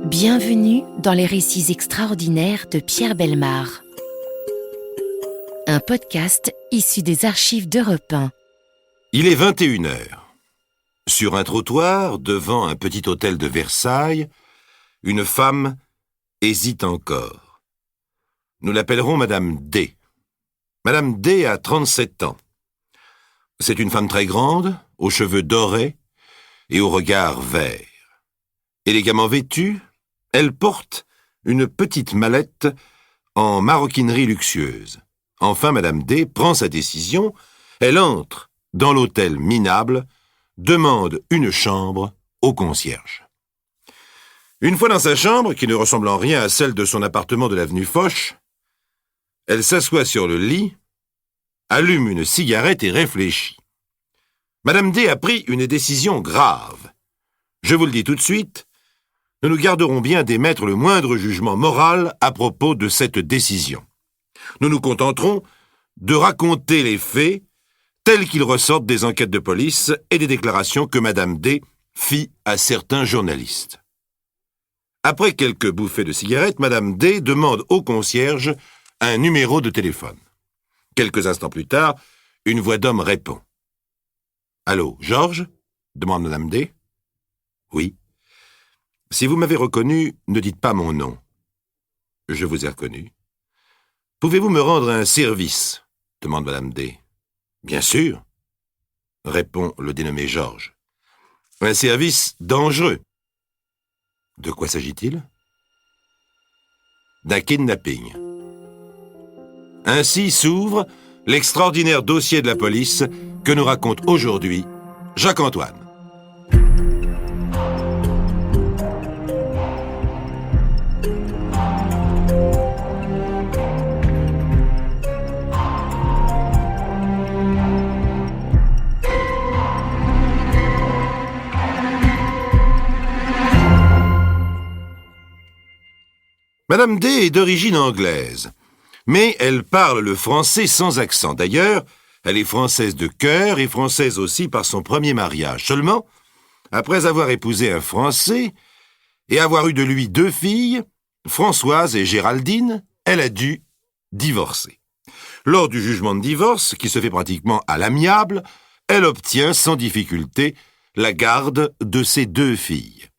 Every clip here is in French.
Bienvenue dans les récits extraordinaires de Pierre Bellemare. Un podcast issu des archives d'Europe 1. Il est 21h. Sur un trottoir, devant un petit hôtel de Versailles, une femme hésite encore. Nous l'appellerons Madame D. Madame D a 37 ans. C'est une femme très grande, aux cheveux dorés et au regard vert. Élégamment vêtue, elle porte une petite mallette en maroquinerie luxueuse. Enfin, Madame D prend sa décision. Elle entre dans l'hôtel minable, demande une chambre au concierge. Une fois dans sa chambre, qui ne ressemble en rien à celle de son appartement de l'avenue Foch, elle s'assoit sur le lit, allume une cigarette et réfléchit. Madame D a pris une décision grave. Je vous le dis tout de suite, nous nous garderons bien d'émettre le moindre jugement moral à propos de cette décision. Nous nous contenterons de raconter les faits tels qu'ils ressortent des enquêtes de police et des déclarations que Madame D fit à certains journalistes. Après quelques bouffées de cigarette, Madame D demande au concierge un numéro de téléphone. Quelques instants plus tard, une voix d'homme répond. « Allô, Georges ?» demande Madame D. « Oui. » « Si vous m'avez reconnu, ne dites pas mon nom. »« Je vous ai reconnu. »« Pouvez-vous me rendre un service ?» demande Madame D. « Bien sûr, » répond le dénommé Georges. « Un service dangereux. » « De quoi s'agit-il ?»« D'un kidnapping. » Ainsi s'ouvre l'extraordinaire dossier de la police que nous raconte aujourd'hui Jacques-Antoine. Madame D est d'origine anglaise, mais elle parle le français sans accent. D'ailleurs, elle est française de cœur et française aussi par son premier mariage. Seulement, après avoir épousé un Français et avoir eu de lui 2 filles, Françoise et Géraldine, elle a dû divorcer. Lors du jugement de divorce, qui se fait pratiquement à l'amiable, elle obtient sans difficulté la garde de ses 2 filles.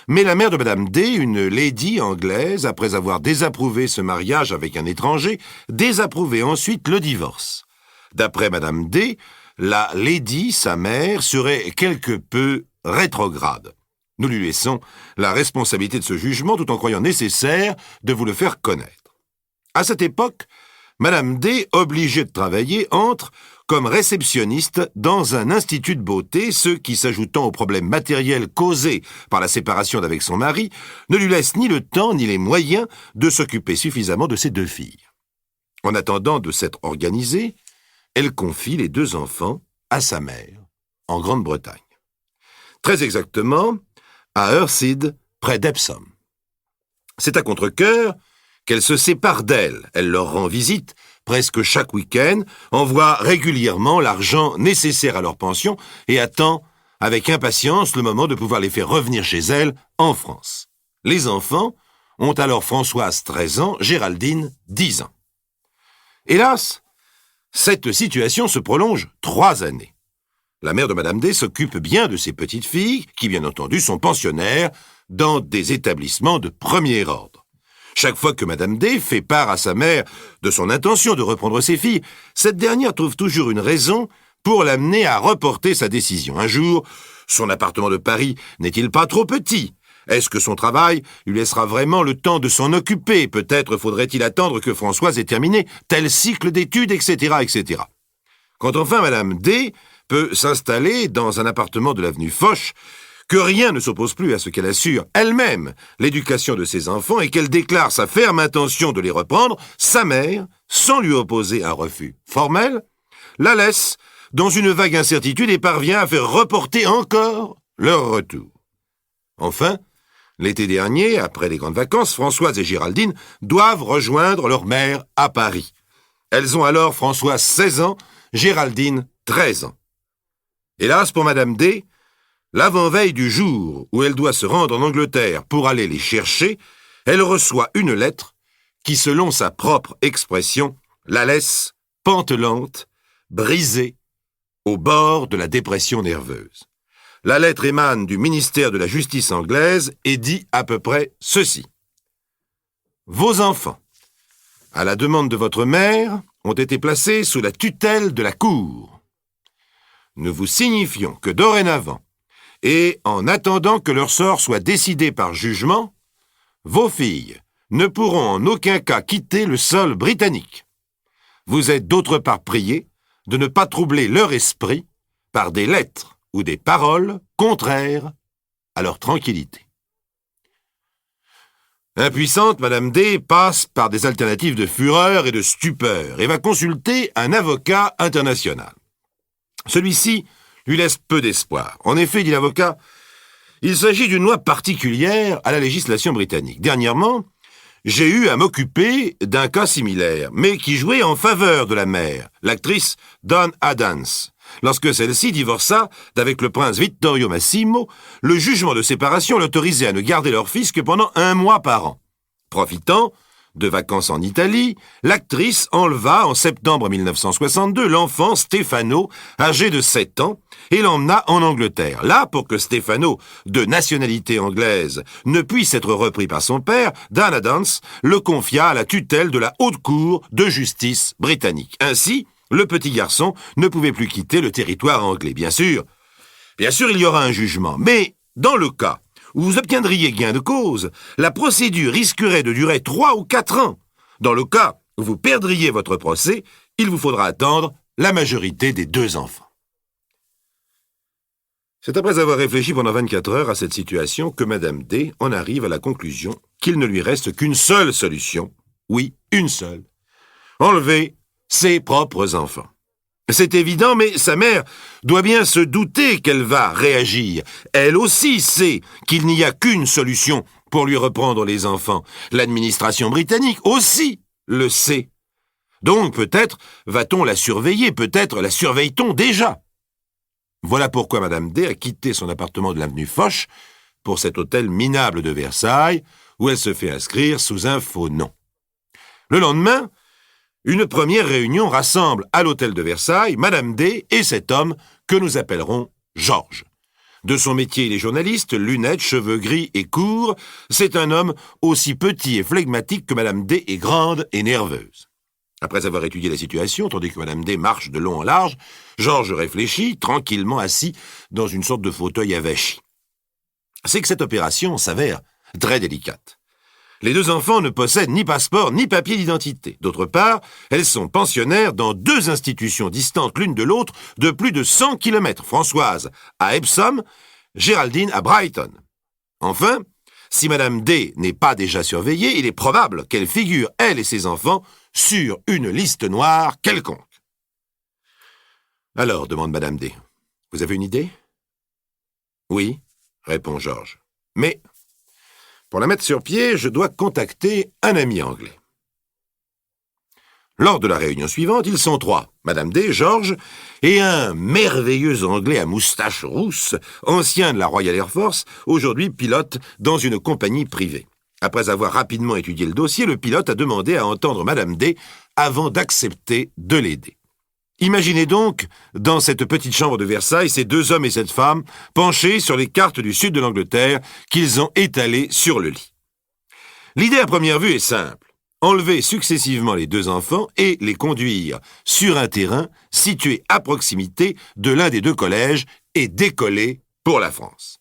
Mais la mère de Madame D, une lady anglaise, après avoir désapprouvé ce mariage avec un étranger, désapprouvait ensuite le divorce. D'après Madame D, la lady, sa mère, serait quelque peu rétrograde. Nous lui laissons la responsabilité de ce jugement tout en croyant nécessaire de vous le faire connaître. À cette époque, Madame D, obligée de travailler, entre comme réceptionniste dans un institut de beauté, ce qui, s'ajoutant aux problèmes matériels causés par la séparation d'avec son mari, ne lui laisse ni le temps ni les moyens de s'occuper suffisamment de ses 2 filles. En attendant de s'être organisée, elle confie les 2 enfants à sa mère, en Grande-Bretagne. Très exactement, à Hurseyd, près d'Epsom. C'est à contre-cœur qu'elle se sépare d'elle. Elle leur rend visite presque chaque week-end, envoie régulièrement l'argent nécessaire à leur pension et attend avec impatience le moment de pouvoir les faire revenir chez elle en France. Les enfants ont alors Françoise 13 ans, Géraldine 10 ans. Hélas, cette situation se prolonge 3 années. La mère de Madame D s'occupe bien de ses petites filles, qui bien entendu sont pensionnaires dans des établissements de premier ordre. Chaque fois que Madame D fait part à sa mère de son intention de reprendre ses filles, cette dernière trouve toujours une raison pour l'amener à reporter sa décision. Un jour, son appartement de Paris n'est-il pas trop petit ? Est-ce que son travail lui laissera vraiment le temps de s'en occuper ? Peut-être faudrait-il attendre que Françoise ait terminé tel cycle d'études, etc., etc. Quand enfin Madame D peut s'installer dans un appartement de l'avenue Foch, que rien ne s'oppose plus à ce qu'elle assure elle-même l'éducation de ses enfants et qu'elle déclare sa ferme intention de les reprendre, sa mère, sans lui opposer un refus formel, la laisse dans une vague incertitude et parvient à faire reporter encore leur retour. Enfin, l'été dernier, après les grandes vacances, Françoise et Géraldine doivent rejoindre leur mère à Paris. Elles ont alors Françoise 16 ans, Géraldine 13 ans. Hélas pour Madame D, L'avant-veille du jour où elle doit se rendre en Angleterre pour aller les chercher, elle reçoit une lettre qui, selon sa propre expression, la laisse pantelante, brisée, au bord de la dépression nerveuse. La lettre émane du ministère de la Justice anglaise et dit à peu près ceci. Vos enfants, à la demande de votre mère, ont été placés sous la tutelle de la Cour. Nous vous signifions que dorénavant, et en attendant que leur sort soit décidé par jugement, vos filles ne pourront en aucun cas quitter le sol britannique. Vous êtes d'autre part priés de ne pas troubler leur esprit par des lettres ou des paroles contraires à leur tranquillité. Impuissante, Madame D passe par des alternatives de fureur et de stupeur et va consulter un avocat international. Celui-ci lui laisse peu d'espoir. En effet, dit l'avocat, il s'agit d'une loi particulière à la législation britannique. Dernièrement, j'ai eu à m'occuper d'un cas similaire, mais qui jouait en faveur de la mère, l'actrice Dawn Addams. Lorsque celle-ci divorça d'avec le prince Vittorio Massimo, le jugement de séparation l'autorisait à ne garder leur fils que pendant 1 mois par an. Profitant de vacances en Italie, l'actrice enleva en septembre 1962 l'enfant Stefano, âgé de 7 ans, et l'emmena en Angleterre. Là, pour que Stefano, de nationalité anglaise, ne puisse être repris par son père, Dawn Addams le confia à la tutelle de la Haute Cour de justice britannique. Ainsi, le petit garçon ne pouvait plus quitter le territoire anglais. Bien sûr, il y aura un jugement, mais dans le cas où vous obtiendriez gain de cause, la procédure risquerait de durer 3 ou 4 ans. Dans le cas où vous perdriez votre procès, il vous faudra attendre la majorité des 2 enfants. C'est après avoir réfléchi pendant 24 heures à cette situation que Madame D en arrive à la conclusion qu'il ne lui reste qu'une seule solution. Oui, une seule. Enlever ses propres enfants. C'est évident, mais sa mère doit bien se douter qu'elle va réagir. Elle aussi sait qu'il n'y a qu'une solution pour lui reprendre les enfants. L'administration britannique aussi le sait. Donc peut-être va-t-on la surveiller, peut-être la surveille-t-on déjà. Voilà pourquoi Madame D a quitté son appartement de l'avenue Foch pour cet hôtel minable de Versailles, où elle se fait inscrire sous un faux nom. Le lendemain, une première réunion rassemble à l'hôtel de Versailles Madame D et cet homme que nous appellerons Georges. De son métier, il est journaliste, lunettes, cheveux gris et courts. C'est un homme aussi petit et flegmatique que Madame D est grande et nerveuse. Après avoir étudié la situation, tandis que Madame D marche de long en large, Georges réfléchit, tranquillement assis dans une sorte de fauteuil avachi. C'est que cette opération s'avère très délicate. Les 2 enfants ne possèdent ni passeport ni papier d'identité. D'autre part, elles sont pensionnaires dans 2 institutions distantes l'une de l'autre de plus de 100 km. Françoise à Epsom, Géraldine à Brighton. Enfin, si Madame D n'est pas déjà surveillée, il est probable qu'elle figure, elle et ses enfants, sur une liste noire quelconque. Alors, demande Madame D, vous avez une idée? Oui, répond Georges. Mais pour la mettre sur pied, je dois contacter un ami anglais. Lors de la réunion suivante, ils sont 3, Madame D, Georges, et un merveilleux Anglais à moustache rousse, ancien de la Royal Air Force, aujourd'hui pilote dans une compagnie privée. Après avoir rapidement étudié le dossier, le pilote a demandé à entendre Madame D avant d'accepter de l'aider. Imaginez donc, dans cette petite chambre de Versailles, ces 2 hommes et cette femme, penchés sur les cartes du sud de l'Angleterre qu'ils ont étalées sur le lit. L'idée à première vue est simple. Enlever successivement les 2 enfants et les conduire sur un terrain situé à proximité de l'un des 2 collèges et décoller pour la France.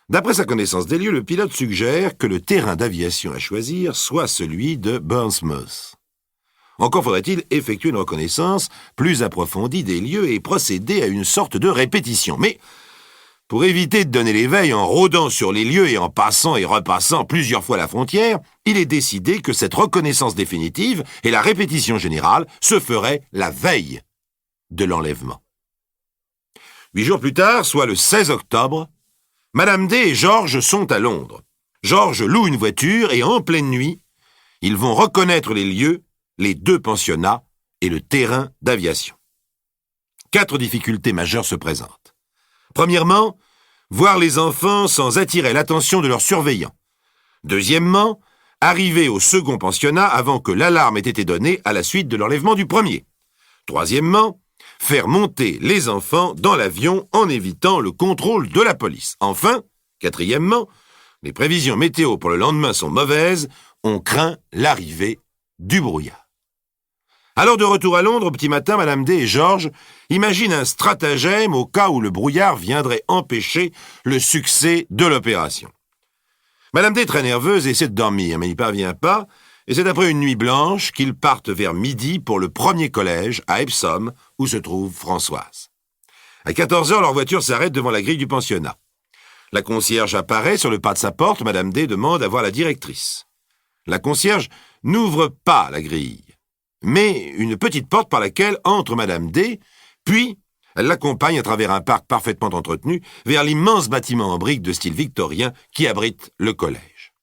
D'après sa connaissance des lieux, le pilote suggère que le terrain d'aviation à choisir soit celui de Bournemouth. Encore faudrait-il effectuer une reconnaissance plus approfondie des lieux et procéder à une sorte de répétition. Mais, pour éviter de donner l'éveil en rôdant sur les lieux et en passant et repassant plusieurs fois la frontière, il est décidé que cette reconnaissance définitive et la répétition générale se feraient la veille de l'enlèvement. 8 jours plus tard, soit le 16 octobre, Madame D et Georges sont à Londres. Georges loue une voiture et en pleine nuit, ils vont reconnaître les lieux, les 2 pensionnats et le terrain d'aviation. 4 difficultés majeures se présentent. Premièrement, voir les enfants sans attirer l'attention de leurs surveillants. Deuxièmement, arriver au second pensionnat avant que l'alarme ait été donnée à la suite de l'enlèvement du premier. Troisièmement, faire monter les enfants dans l'avion en évitant le contrôle de la police. Enfin, quatrièmement, les prévisions météo pour le lendemain sont mauvaises, on craint l'arrivée du brouillard. Alors de retour à Londres, au petit matin, Madame D et Georges imaginent un stratagème au cas où le brouillard viendrait empêcher le succès de l'opération. Madame D, très nerveuse, essaie de dormir, mais n'y parvient pas, et c'est après une nuit blanche qu'ils partent vers midi pour le premier collège à Epsom, où se trouve Françoise. À 14h, leur voiture s'arrête devant la grille du pensionnat. La concierge apparaît sur le pas de sa porte, Madame D demande à voir la directrice. La concierge n'ouvre pas la grille, mais une petite porte par laquelle entre Madame D, puis elle l'accompagne à travers un parc parfaitement entretenu vers l'immense bâtiment en briques de style victorien qui abrite le collège.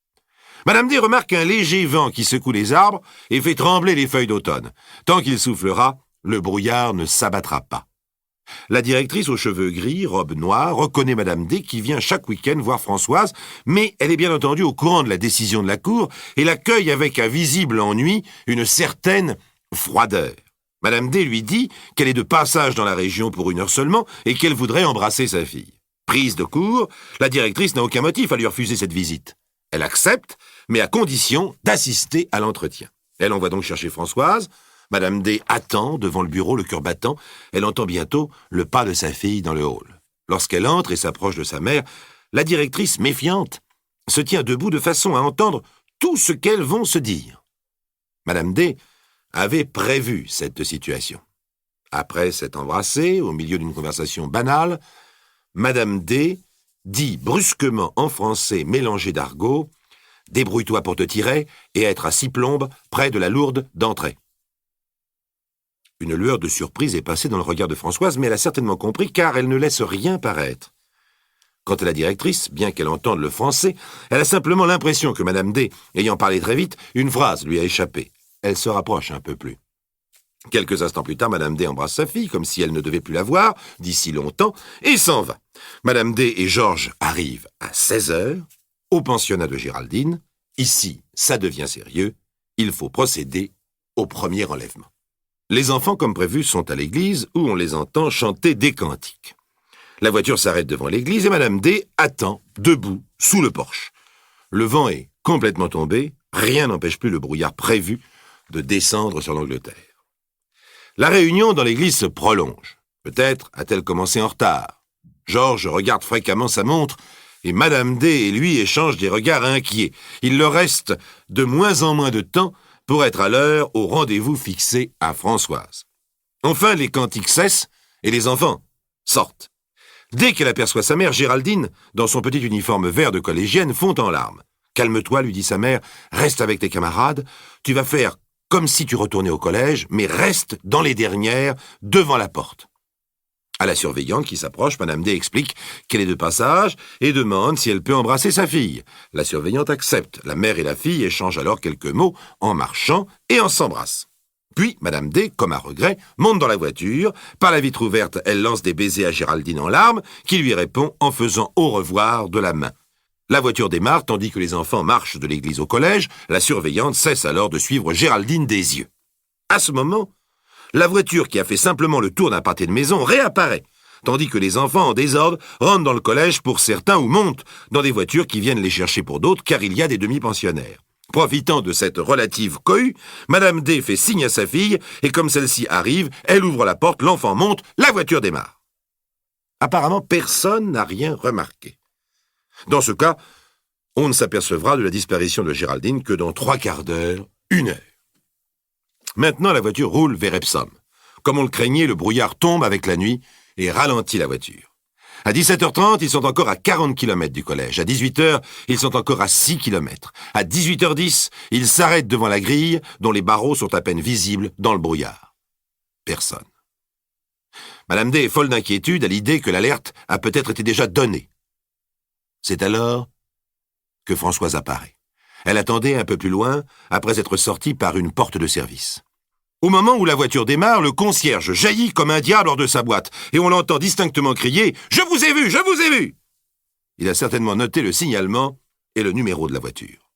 Madame D remarque un léger vent qui secoue les arbres et fait trembler les feuilles d'automne. Tant qu'il soufflera, le brouillard ne s'abattra pas. La directrice aux cheveux gris, robe noire, reconnaît Madame D qui vient chaque week-end voir Françoise, mais elle est bien entendu au courant de la décision de la cour et l'accueille avec un visible ennui, une certaine froideur. Madame D lui dit qu'elle est de passage dans la région pour 1 heure seulement et qu'elle voudrait embrasser sa fille. Prise de court, la directrice n'a aucun motif à lui refuser cette visite. Elle accepte, mais à condition d'assister à l'entretien. Elle envoie donc chercher Françoise. Madame D attend devant le bureau, le cœur battant. Elle entend bientôt le pas de sa fille dans le hall. Lorsqu'elle entre et s'approche de sa mère, la directrice, méfiante, se tient debout de façon à entendre tout ce qu'elles vont se dire. Madame D avait prévu cette situation. Après s'être embrassée, au milieu d'une conversation banale, Madame D dit brusquement en français mélangé d'argot « Débrouille-toi pour te tirer et être à 6 plombes près de la lourde d'entrée ». Une lueur de surprise est passée dans le regard de Françoise, mais elle a certainement compris car elle ne laisse rien paraître. Quant à la directrice, bien qu'elle entende le français, elle a simplement l'impression que Madame D, ayant parlé très vite, une phrase lui a échappé. Elle se rapproche un peu plus. Quelques instants plus tard, Madame D embrasse sa fille, comme si elle ne devait plus la voir, d'ici longtemps, et s'en va. Madame D et Georges arrivent à 16h, au pensionnat de Géraldine. Ici, ça devient sérieux. Il faut procéder au premier enlèvement. Les enfants, comme prévu, sont à l'église, où on les entend chanter des cantiques. La voiture s'arrête devant l'église et Madame D attend, debout, sous le porche. Le vent est complètement tombé, rien n'empêche plus le brouillard prévu de descendre sur l'Angleterre. La réunion dans l'église se prolonge. Peut-être a-t-elle commencé en retard. Georges regarde fréquemment sa montre et Madame D et lui échangent des regards inquiets. Il leur reste de moins en moins de temps pour être à l'heure au rendez-vous fixé à Françoise. Enfin, les cantiques cessent et les enfants sortent. Dès qu'elle aperçoit sa mère, Géraldine, dans son petit uniforme vert de collégienne, fond en larmes. « Calme-toi, lui dit sa mère, reste avec tes camarades, tu vas faire comme si tu retournais au collège, mais reste dans les dernières, devant la porte. » À la surveillante qui s'approche, Madame D explique qu'elle est de passage et demande si elle peut embrasser sa fille. La surveillante accepte. La mère et la fille échangent alors quelques mots en marchant et en s'embrassent. Puis, Madame D, comme à regret, monte dans la voiture. Par la vitre ouverte, elle lance des baisers à Géraldine en larmes, qui lui répond en faisant au revoir de la main. La voiture démarre, tandis que les enfants marchent de l'église au collège. La surveillante cesse alors de suivre Géraldine des yeux. À ce moment, la voiture qui a fait simplement le tour d'un pâté de maison réapparaît, tandis que les enfants en désordre rentrent dans le collège pour certains ou montent dans des voitures qui viennent les chercher pour d'autres, car il y a des demi-pensionnaires. Profitant de cette relative cohue, Madame D fait signe à sa fille, et comme celle-ci arrive, elle ouvre la porte, l'enfant monte, la voiture démarre. Apparemment, personne n'a rien remarqué. Dans ce cas, on ne s'apercevra de la disparition de Géraldine que dans 3/4 d'heure, 1 heure. Maintenant, la voiture roule vers Epsom. Comme on le craignait, le brouillard tombe avec la nuit et ralentit la voiture. À 17h30, ils sont encore à 40 km du collège. À 18h, ils sont encore à 6 km. À 18h10, ils s'arrêtent devant la grille dont les barreaux sont à peine visibles dans le brouillard. Personne. Madame D est folle d'inquiétude à l'idée que l'alerte a peut-être été déjà donnée. C'est alors que Françoise apparaît. Elle attendait un peu plus loin, après être sortie par une porte de service. Au moment où la voiture démarre, le concierge jaillit comme un diable hors de sa boîte, et on l'entend distinctement crier « Je vous ai vu, je vous ai vu !» Il a certainement noté le signalement et le numéro de la voiture.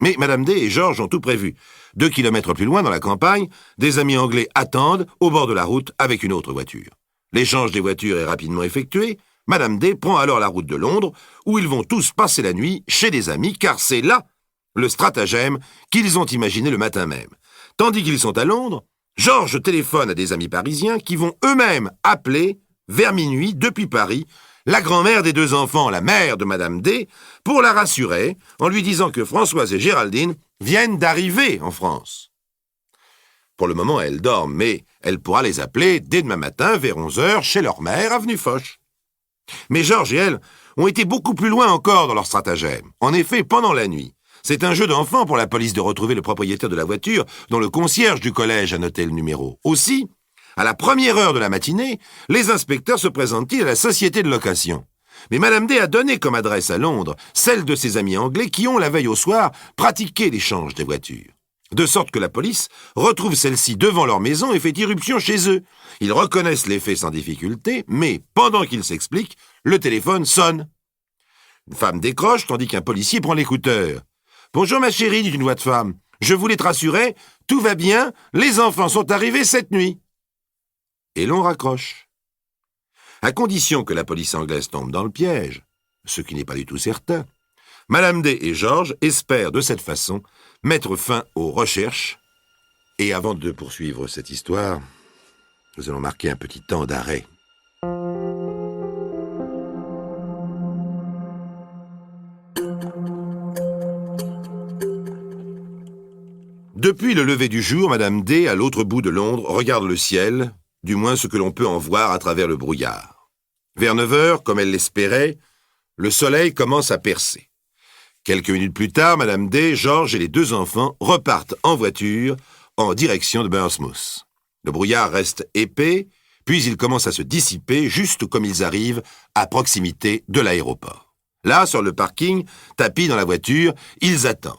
Mais Madame D et Georges ont tout prévu. 2 kilomètres plus loin, dans la campagne, des amis anglais attendent au bord de la route avec une autre voiture. L'échange des voitures est rapidement effectué. Madame D prend alors la route de Londres, où ils vont tous passer la nuit chez des amis, car c'est là le stratagème qu'ils ont imaginé le matin même. Tandis qu'ils sont à Londres, Georges téléphone à des amis parisiens qui vont eux-mêmes appeler, vers minuit, depuis Paris, la grand-mère des 2 enfants, la mère de Madame D, pour la rassurer en lui disant que Françoise et Géraldine viennent d'arriver en France. Pour le moment, elle dort, mais elle pourra les appeler dès demain matin vers 11h chez leur mère, avenue Foch. Mais Georges et elle ont été beaucoup plus loin encore dans leur stratagème. En effet, pendant la nuit, c'est un jeu d'enfant pour la police de retrouver le propriétaire de la voiture dont le concierge du collège a noté le numéro. Aussi, à la première heure de la matinée, les inspecteurs se présentent-ils à la société de location. Mais Madame D a donné comme adresse à Londres celle de ses amis anglais qui ont, la veille au soir, pratiqué l'échange des voitures. De sorte que la police retrouve celle-ci devant leur maison et fait irruption chez eux. Ils reconnaissent les faits sans difficulté, mais pendant qu'ils s'expliquent, le téléphone sonne. Une femme décroche tandis qu'un policier prend l'écouteur. « Bonjour ma chérie, dit une voix de femme. Je voulais te rassurer, tout va bien, les enfants sont arrivés cette nuit. » Et l'on raccroche. À condition que la police anglaise tombe dans le piège, ce qui n'est pas du tout certain, Madame D et Georges espèrent de cette façon mettre fin aux recherches. Et avant de poursuivre cette histoire, nous allons marquer un petit temps d'arrêt. Depuis le lever du jour, Madame D, à l'autre bout de Londres, regarde le ciel, du moins ce que l'on peut en voir à travers le brouillard. Vers 9h, comme elle l'espérait, le soleil commence à percer. Quelques minutes plus tard, Madame D, Georges et les 2 enfants repartent en voiture en direction de Bournemouth. Le brouillard reste épais, puis il commence à se dissiper juste comme ils arrivent à proximité de l'aéroport. Là, sur le parking, tapis dans la voiture, ils attendent.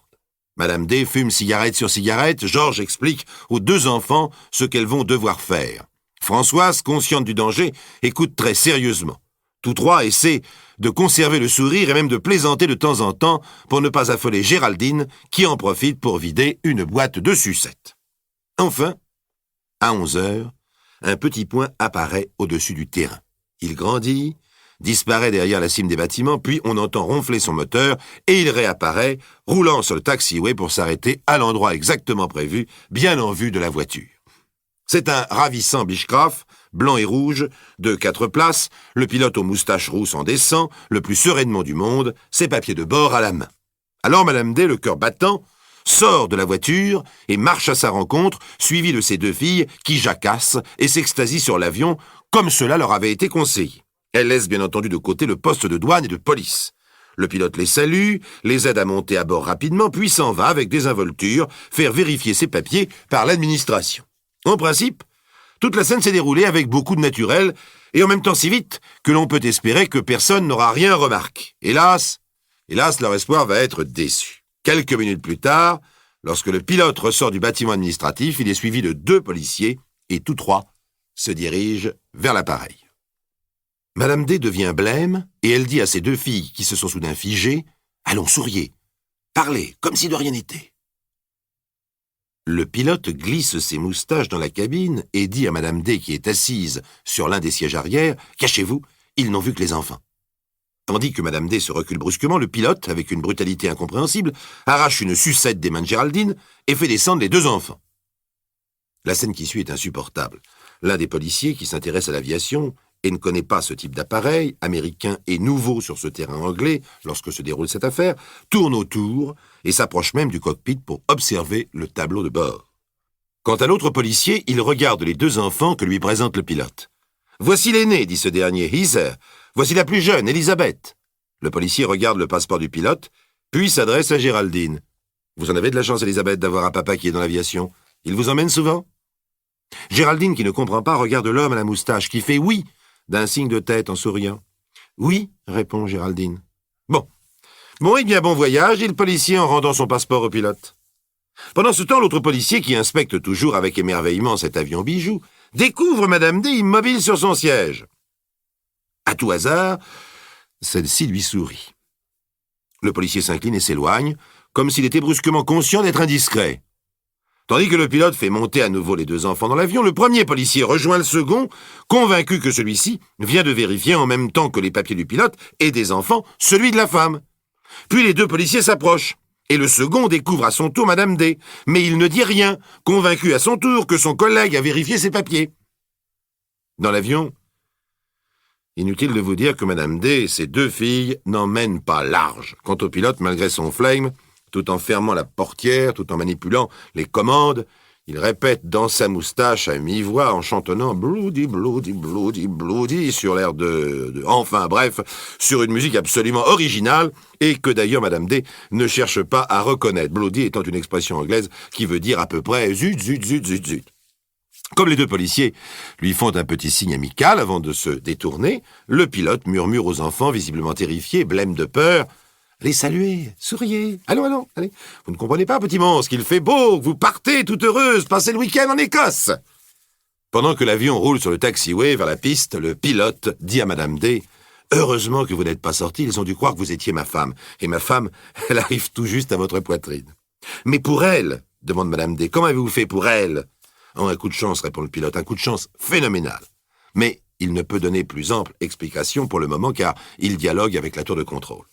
Madame D fume cigarette sur cigarette, Georges explique aux 2 enfants ce qu'elles vont devoir faire. Françoise, consciente du danger, écoute très sérieusement. Tous 3 essaient de conserver le sourire et même de plaisanter de temps en temps pour ne pas affoler Géraldine, qui en profite pour vider une boîte de sucettes. Enfin, à 11h, un petit point apparaît au-dessus du terrain. Il grandit, disparaît derrière la cime des bâtiments, puis on entend ronfler son moteur et il réapparaît, roulant sur le taxiway pour s'arrêter à l'endroit exactement prévu, bien en vue de la voiture. C'est un ravissant Beechcraft, blanc et rouge, de 4 places, le pilote aux moustaches rousses en descend, le plus sereinement du monde, ses papiers de bord à la main. Alors Madame D, le cœur battant, sort de la voiture et marche à sa rencontre, suivie de ses 2 filles qui jacassent et s'extasient sur l'avion, comme cela leur avait été conseillé. Elle laisse bien entendu de côté le poste de douane et de police. Le pilote les salue, les aide à monter à bord rapidement, puis s'en va avec désinvolture faire vérifier ses papiers par l'administration. En principe, toute la scène s'est déroulée avec beaucoup de naturel et en même temps si vite que l'on peut espérer que personne n'aura rien remarqué. Hélas, leur espoir va être déçu. Quelques minutes plus tard, lorsque le pilote ressort du bâtiment administratif, il est suivi de 2 policiers et tous 3 se dirigent vers l'appareil. Madame D devient blême et elle dit à ses 2 filles qui se sont soudain figées « Allons, souriez, parlez, comme si de rien n'était. » Le pilote glisse ses moustaches dans la cabine et dit à Madame D qui est assise sur l'un des sièges arrière « Cachez-vous, ils n'ont vu que les enfants. » Tandis que Madame D se recule brusquement, le pilote, avec une brutalité incompréhensible, arrache une sucette des mains de Géraldine et fait descendre les 2 enfants. La scène qui suit est insupportable. L'un des policiers qui s'intéresse à l'aviation et ne connaît pas ce type d'appareil, américain et nouveau sur ce terrain anglais lorsque se déroule cette affaire, tourne autour et s'approche même du cockpit pour observer le tableau de bord. Quant à l'autre policier, il regarde les 2 enfants que lui présente le pilote. « Voici l'aîné, dit ce dernier, Heather. Voici la plus jeune, Elisabeth. » Le policier regarde le passeport du pilote, puis s'adresse à Géraldine. « Vous en avez de la chance, Elisabeth, d'avoir un papa qui est dans l'aviation. Il vous emmène souvent ?» Géraldine, qui ne comprend pas, regarde l'homme à la moustache, qui fait « oui » d'un signe de tête en souriant. « Oui » répond Géraldine. « Bon, eh bien bon voyage, dit le policier en rendant son passeport au pilote. Pendant ce temps, l'autre policier, qui inspecte toujours avec émerveillement cet avion bijou, découvre Madame D immobile sur son siège. À tout hasard, Celle-ci lui sourit. Le policier s'incline et s'éloigne, comme s'il était brusquement conscient d'être indiscret. Tandis que le pilote fait monter à nouveau les deux enfants dans l'avion, le premier policier rejoint le second, convaincu que celui-ci vient de vérifier en même temps que les papiers du pilote et des enfants celui de la femme. Puis les deux policiers s'approchent, et le second découvre à son tour Madame D, mais il ne dit rien, convaincu à son tour que son collègue a vérifié ses papiers. Dans l'avion, inutile de vous dire que Madame D et ses deux filles n'en mènent pas large. Quant au pilote, malgré son flegme, tout en fermant la portière, tout en manipulant les commandes, il répète dans sa moustache à mi-voix en chantonnant « Bloody, bloody, bloody, bloody » sur l'air enfin bref, sur une musique absolument originale et que d'ailleurs Madame D ne cherche pas à reconnaître, bloody étant une expression anglaise qui veut dire à peu près « zut, zut, zut, zut, zut ». Comme les deux policiers lui font un petit signe amical avant de se détourner, le pilote murmure aux enfants visiblement terrifiés, blêmes de peur « Allez saluer, souriez, allons, allez. Vous ne comprenez pas, petit monstre, qu'il fait beau, que vous partez toute heureuse, passer le week-end en Écosse !» Pendant que l'avion roule sur le taxiway vers la piste, le pilote dit à Madame D « Heureusement que vous n'êtes pas sortie, ils ont dû croire que vous étiez ma femme. Et ma femme, elle arrive tout juste à votre poitrine. »« Mais pour elle ?» demande Madame D. « Comment avez-vous fait pour elle ?»« Oh, un coup de chance, répond le pilote, un coup de chance phénoménal. » Mais il ne peut donner plus ample explication pour le moment car il dialogue avec la tour de contrôle.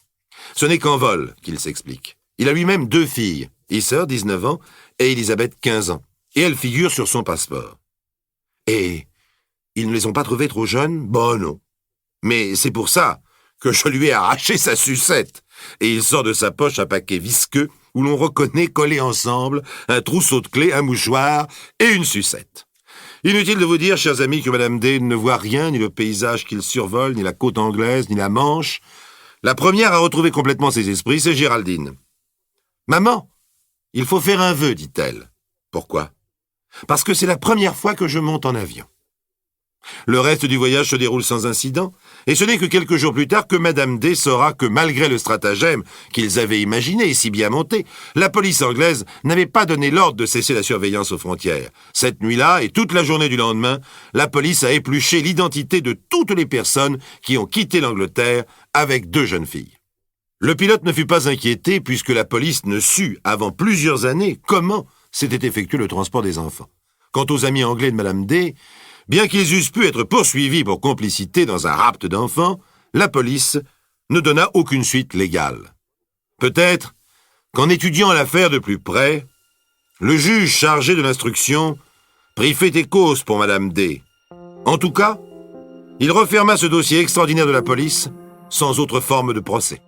Ce n'est qu'en vol qu'il s'explique. Il a lui-même deux filles, Heather, 19 ans, et Elisabeth, 15 ans, et elles figurent sur son passeport. Et ils ne les ont pas trouvées trop jeunes ? Bon, non. Mais c'est pour ça que je lui ai arraché sa sucette. Et il sort de sa poche un paquet visqueux où l'on reconnaît collés ensemble un trousseau de clés, un mouchoir et une sucette. Inutile de vous dire, chers amis, que Madame D ne voit rien, ni le paysage qu'il survole, ni la côte anglaise, ni la Manche. La première à retrouver complètement ses esprits, c'est Géraldine. « Maman, il faut faire un vœu, dit-elle. »« Pourquoi ?»« Parce que c'est la première fois que je monte en avion. » Le reste du voyage se déroule sans incident, et ce n'est que quelques jours plus tard que Madame D saura que malgré le stratagème qu'ils avaient imaginé et si bien monté, la police anglaise n'avait pas donné l'ordre de cesser la surveillance aux frontières. Cette nuit-là et toute la journée du lendemain, la police a épluché l'identité de toutes les personnes qui ont quitté l'Angleterre avec deux jeunes filles. Le pilote ne fut pas inquiété puisque la police ne sut, avant plusieurs années, comment s'était effectué le transport des enfants. Quant aux amis anglais de Madame D, bien qu'ils eussent pu être poursuivis pour complicité dans un rapt d'enfants, la police ne donna aucune suite légale. Peut-être qu'en étudiant l'affaire de plus près, le juge chargé de l'instruction prit fait et cause pour Madame D. En tout cas, il referma ce dossier extraordinaire de la police sans autre forme de procès.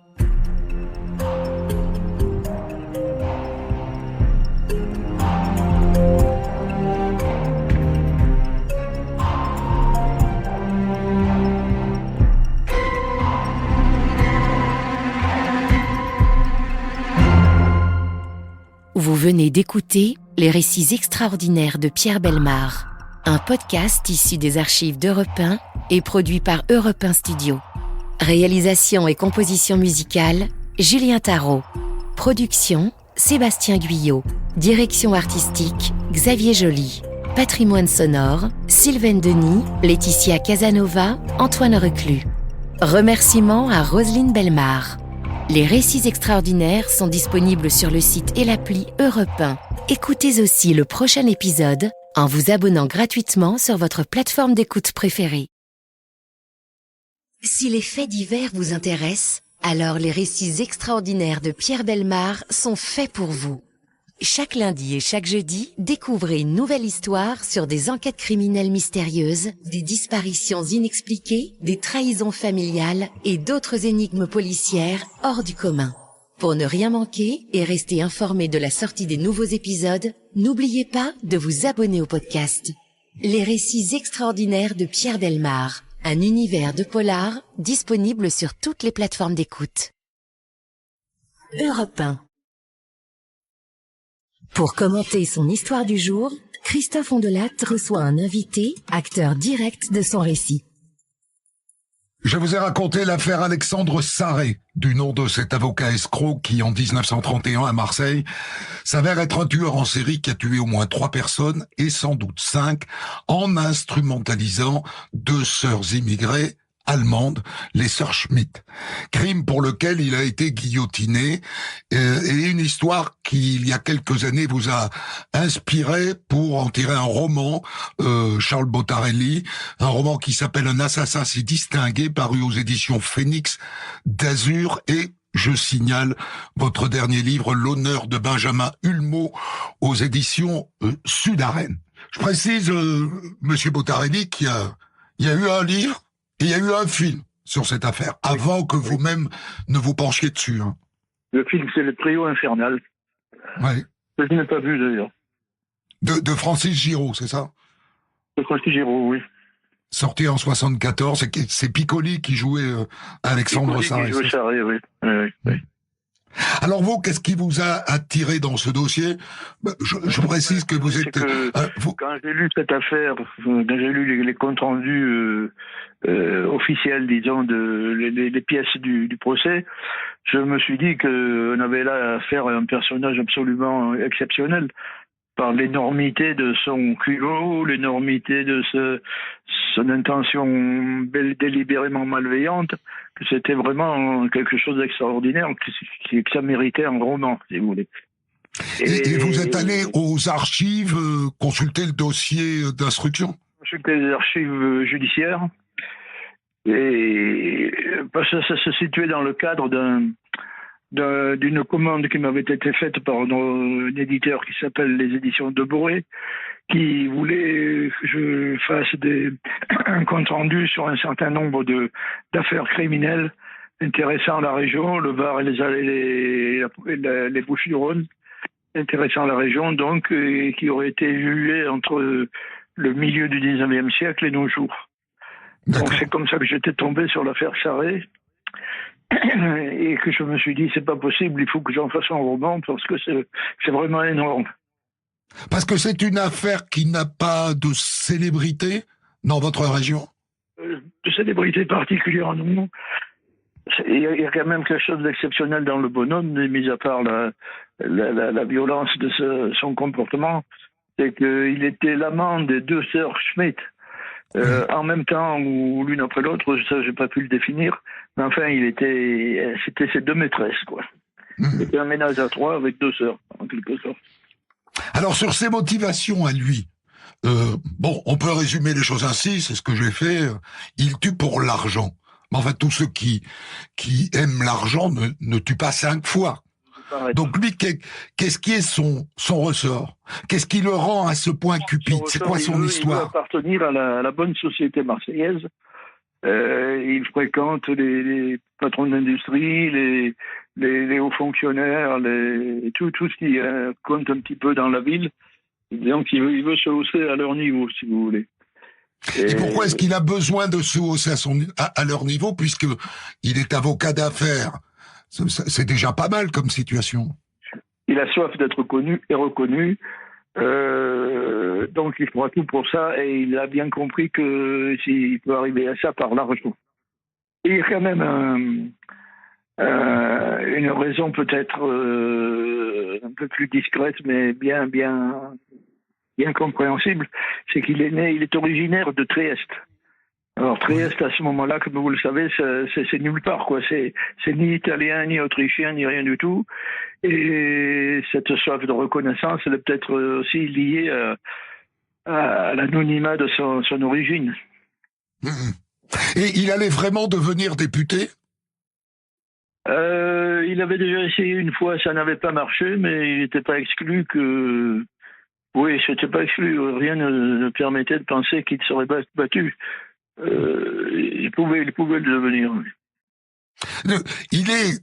Vous venez d'écouter Les récits extraordinaires de Pierre Bellemare, un podcast issu des archives d'Europe 1 et produit par Europe 1 Studio. Réalisation et composition musicale, Julien Tarot. Production, Sébastien Guyot. Direction artistique, Xavier Joly. Patrimoine sonore, Sylvaine Denis, Laetitia Casanova, Antoine Reclus. Remerciements à Roselyne Bellemare. Les récits extraordinaires sont disponibles sur le site et l'appli Europe 1. Écoutez aussi le prochain épisode en vous abonnant gratuitement sur votre plateforme d'écoute préférée. Si les faits divers vous intéressent, alors les récits extraordinaires de Pierre Bellemare sont faits pour vous. Chaque lundi et chaque jeudi, découvrez une nouvelle histoire sur des enquêtes criminelles mystérieuses, des disparitions inexpliquées, des trahisons familiales et d'autres énigmes policières hors du commun. Pour ne rien manquer et rester informé de la sortie des nouveaux épisodes, n'oubliez pas de vous abonner au podcast. Les récits extraordinaires de Pierre Bellemare, un univers de polar disponible sur toutes les plateformes d'écoute. Europe 1. Pour commenter son histoire du jour, Christophe Ondelat reçoit un invité, acteur direct de son récit. Je vous ai raconté l'affaire Alexandre Sarré, du nom de cet avocat escroc qui, en 1931 à Marseille, s'avère être un tueur en série qui a tué au moins 3 personnes, et sans doute 5, en instrumentalisant 2 sœurs immigrées allemandes, les sœurs Schmitt. Crime pour lequel il a été guillotiné, et une histoire qui, il y a quelques années, vous a inspiré pour en tirer un roman, Charles Bottarelli, un roman qui s'appelle Un assassin si distingué, paru aux éditions Phénix d'Azur, et je signale votre dernier livre, L'honneur de Benjamin Hulmeau, aux éditions Sud-Arène. Je précise, Monsieur Bottarelli, qu'il y a eu un livre et il y a eu un film sur cette affaire, avant que vous-même ne vous penchiez dessus. Hein. Le film, c'est Le Trio Infernal. Oui. Que je n'ai pas vu, d'ailleurs. De Francis Giraud, c'est ça? De Francis Giraud, oui. Sorti en 74, c'est Piccoli qui jouait Alexandre Sarré. Piccoli qui jouait Sarré, oui. Oui. Alors vous, qu'est-ce qui vous a attiré dans ce dossier? Je précise que vous êtes... Quand j'ai lu cette affaire, quand j'ai lu les comptes rendus officiels, disons, les pièces du procès, je me suis dit qu'on avait là affaire à un personnage absolument exceptionnel, par l'énormité de son culot, l'énormité de son intention délibérément malveillante, que c'était vraiment quelque chose d'extraordinaire, que ça méritait un roman, si vous voulez. Et vous êtes allé aux archives consulter le dossier d'instruction? Consulter les archives judiciaires, et parce que ça se situait dans le cadre d'une commande qui m'avait été faite par un éditeur qui s'appelle les éditions de Boré, qui voulait que je fasse un compte rendu sur un certain nombre d'affaires criminelles intéressant la région, le Var et les Bouches-du-Rhône, intéressant la région, donc, et qui auraient été jugées entre le milieu du 19e siècle et nos jours. Donc c'est comme ça que j'étais tombé sur l'affaire Sarré, et que je me suis dit, c'est pas possible, il faut que j'en fasse un roman, parce que c'est vraiment énorme. Parce que c'est une affaire qui n'a pas de célébrité dans votre région? De célébrité particulière, non. Il y a quand même quelque chose d'exceptionnel dans le bonhomme, mis à part la violence de son comportement, c'est qu'il était l'amant des deux sœurs Schmitt. En même temps, ou l'une après l'autre, ça j'ai pas pu le définir, mais enfin c'était ses deux maîtresses, quoi. C'était un ménage à trois avec deux sœurs, en quelque sorte. Alors sur ses motivations à lui, on peut résumer les choses ainsi, c'est ce que j'ai fait, il tue pour l'argent. Mais enfin, tous ceux qui aiment l'argent ne tuent pas 5 fois. Donc lui, qu'est-ce qui est son ressort? Qu'est-ce qui le rend à ce point cupide? C'est quoi son histoire? Il veut appartenir à la bonne société marseillaise. Il fréquente les patrons d'industrie, les hauts fonctionnaires, tout ce qui compte un petit peu dans la ville. Donc il veut se hausser à leur niveau, si vous voulez. Et pourquoi est-ce qu'il a besoin de se hausser à leur niveau, puisque il est avocat d'affaires? C'est déjà pas mal comme situation. Il a soif d'être connu et reconnu, donc il fera tout pour ça, et il a bien compris que s'il peut arriver à ça par l'argent. Et il y a quand même une raison peut-être un peu plus discrète, mais bien compréhensible, c'est qu'il est originaire de Trieste. Alors Trieste, à ce moment-là, comme vous le savez, c'est nulle part, quoi. C'est ni italien, ni autrichien, ni rien du tout. Et cette soif de reconnaissance, elle est peut-être aussi liée à l'anonymat de son origine. Et il allait vraiment devenir député? Il avait déjà essayé une fois, ça n'avait pas marché, mais il n'était pas exclu que... Oui, c'était pas exclu. Rien ne permettait de penser qu'il serait battu. Il pouvait le devenir. Il est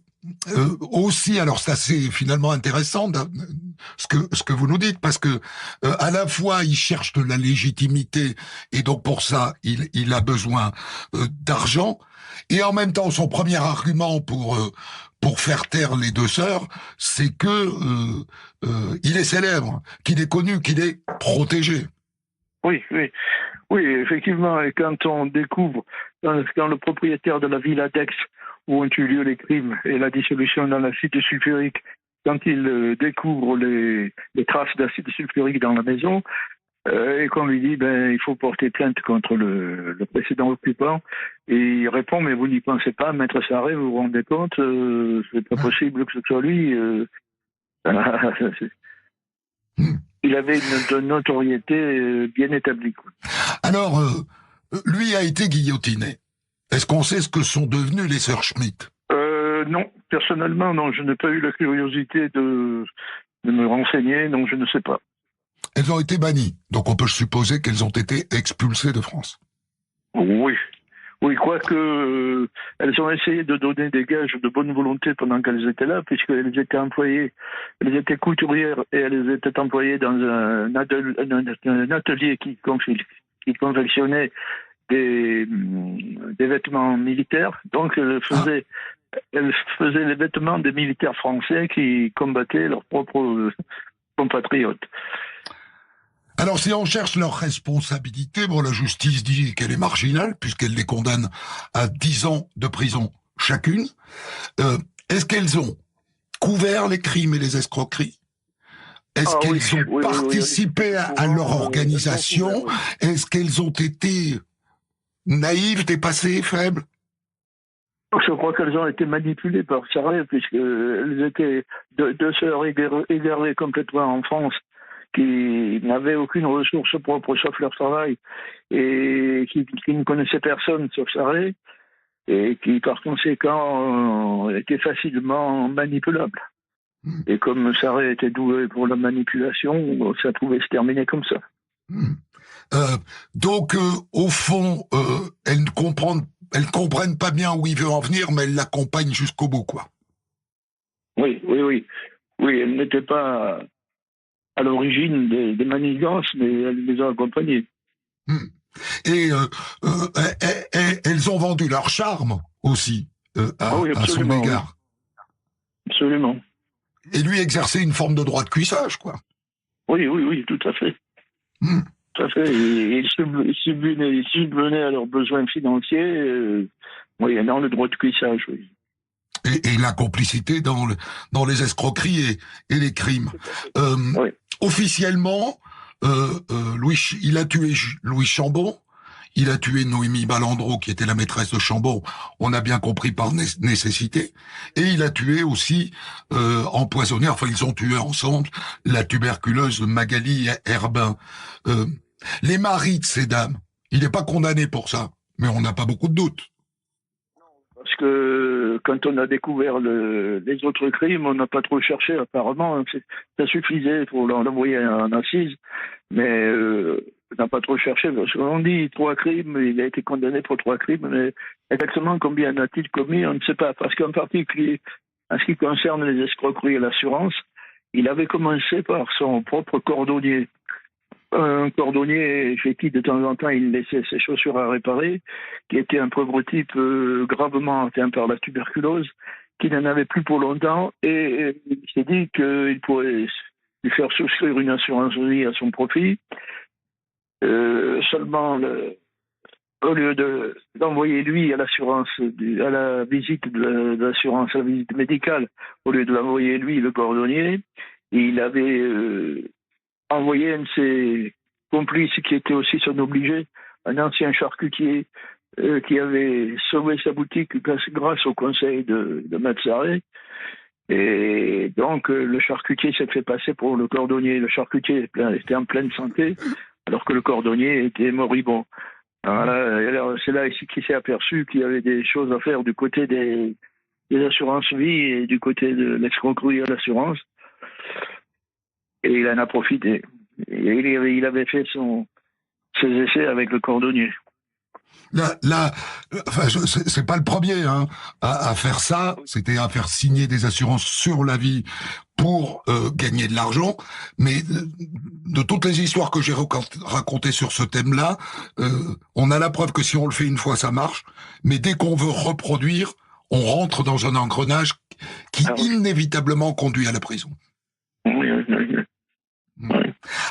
aussi, alors ça c'est finalement intéressant ce que vous nous dites, parce que à la fois il cherche de la légitimité et donc pour ça il a besoin d'argent, et en même temps son premier argument pour faire taire les deux sœurs, c'est que il est célèbre, qu'il est connu, qu'il est protégé. Oui, effectivement, et quand on découvre, quand le propriétaire de la villa d'Aix, où ont eu lieu les crimes et la dissolution dans l'acide sulfurique, quand il découvre les traces d'acide sulfurique dans la maison, Et qu'on lui dit, il faut porter plainte contre le précédent occupant. Et il répond, mais vous n'y pensez pas, Maître Sarré, vous vous rendez compte, c'est pas possible que ce soit lui. Il avait une notoriété bien établie, quoi. Alors, lui a été guillotiné. Est-ce qu'on sait ce que sont devenus les sœurs Schmitt? Non, personnellement, non, je n'ai pas eu la curiosité de me renseigner, donc je ne sais pas. Elles ont été bannies, donc on peut supposer qu'elles ont été expulsées de France. Oui. Oui, quoique elles ont essayé de donner des gages de bonne volonté pendant qu'elles étaient là, puisqu'elles étaient employées, elles étaient couturières et elles étaient employées dans un atelier qui confectionnait des vêtements militaires. Donc elles faisaient les vêtements des militaires français qui combattaient leurs propres compatriotes. Alors, si on cherche leur responsabilité, bon, la justice dit qu'elle est marginale, puisqu'elle les condamne à 10 ans de prison chacune. Est-ce qu'elles ont couvert les crimes et les escroqueries? Est-ce qu'elles ont participé à leur organisation? Est-ce qu'elles ont été naïves, dépassées, faibles? Je crois qu'elles ont été manipulées par Sarré, puisqu'elles étaient deux sœurs égarées complètement en France, qui n'avaient aucune ressource propre sauf leur travail, et qui ne connaissaient personne sauf Sarré, et qui par conséquent étaient facilement manipulables. Et comme Sarré était doué pour la manipulation, ça pouvait se terminer comme ça. Donc, au fond, elles ne comprennent pas bien où il veut en venir, mais elles l'accompagnent jusqu'au bout, quoi. Oui, elles n'étaient pas à l'origine des manigances, mais elles les ont accompagnées. Et elles ont vendu leur charme aussi à son égard. Oui. Absolument. Et lui exerçait une forme de droit de cuissage, quoi. Oui, tout à fait. Tout à fait. Et ils subvenaient à leurs besoins financiers, moyennant le droit de cuissage, oui. Et la complicité dans les escroqueries et les crimes. Oui. Officiellement, il a tué Louis Chambon, il a tué Noémie Balandreau, qui était la maîtresse de Chambon, on a bien compris par nécessité, et il a tué aussi, empoisonné, enfin ils ont tué ensemble, la tuberculeuse Magali Herbin. Les maris de ces dames, il n'est pas condamné pour ça, mais on n'a pas beaucoup de doutes. Parce que quand on a découvert les autres crimes, on n'a pas trop cherché apparemment. Ça suffisait pour l'envoyer en assise, mais on n'a pas trop cherché. Parce qu'on dit 3 crimes, il a été condamné pour 3 crimes, mais exactement combien a-t-il commis, on ne sait pas. Parce qu'en particulier, en ce qui concerne les escroqueries et l'assurance, il avait commencé par son propre cordonnier. Un cordonnier chez qui de temps en temps il laissait ses chaussures à réparer, qui était un pauvre type gravement atteint par la tuberculose, qui n'en avait plus pour longtemps, et il s'est dit qu'il pourrait lui faire souscrire une assurance vie à son profit. Seulement, au lieu d'envoyer lui à l'assurance, à la visite de l'assurance, à la visite médicale, au lieu de l'envoyer lui, le cordonnier, il avait envoyé un de ses complices qui était aussi son obligé, un ancien charcutier qui avait sauvé sa boutique grâce au conseil de Maître Sarré. Et donc le charcutier s'est fait passer pour le cordonnier. Le charcutier était en pleine santé, alors que le cordonnier était moribond. Alors c'est là ici qu'il s'est aperçu qu'il y avait des choses à faire du côté des assurances vie et du côté de l'escroquerie à l'assurance. Et il en a profité. Et il avait fait ses essais avec le cordonnier. C'est pas le premier à faire ça. C'était à faire signer des assurances sur la vie pour gagner de l'argent. Mais de toutes les histoires que j'ai racontées sur ce thème-là, on a la preuve que si on le fait une fois, ça marche. Mais dès qu'on veut reproduire, on rentre dans un engrenage qui inévitablement conduit à la prison. Oui.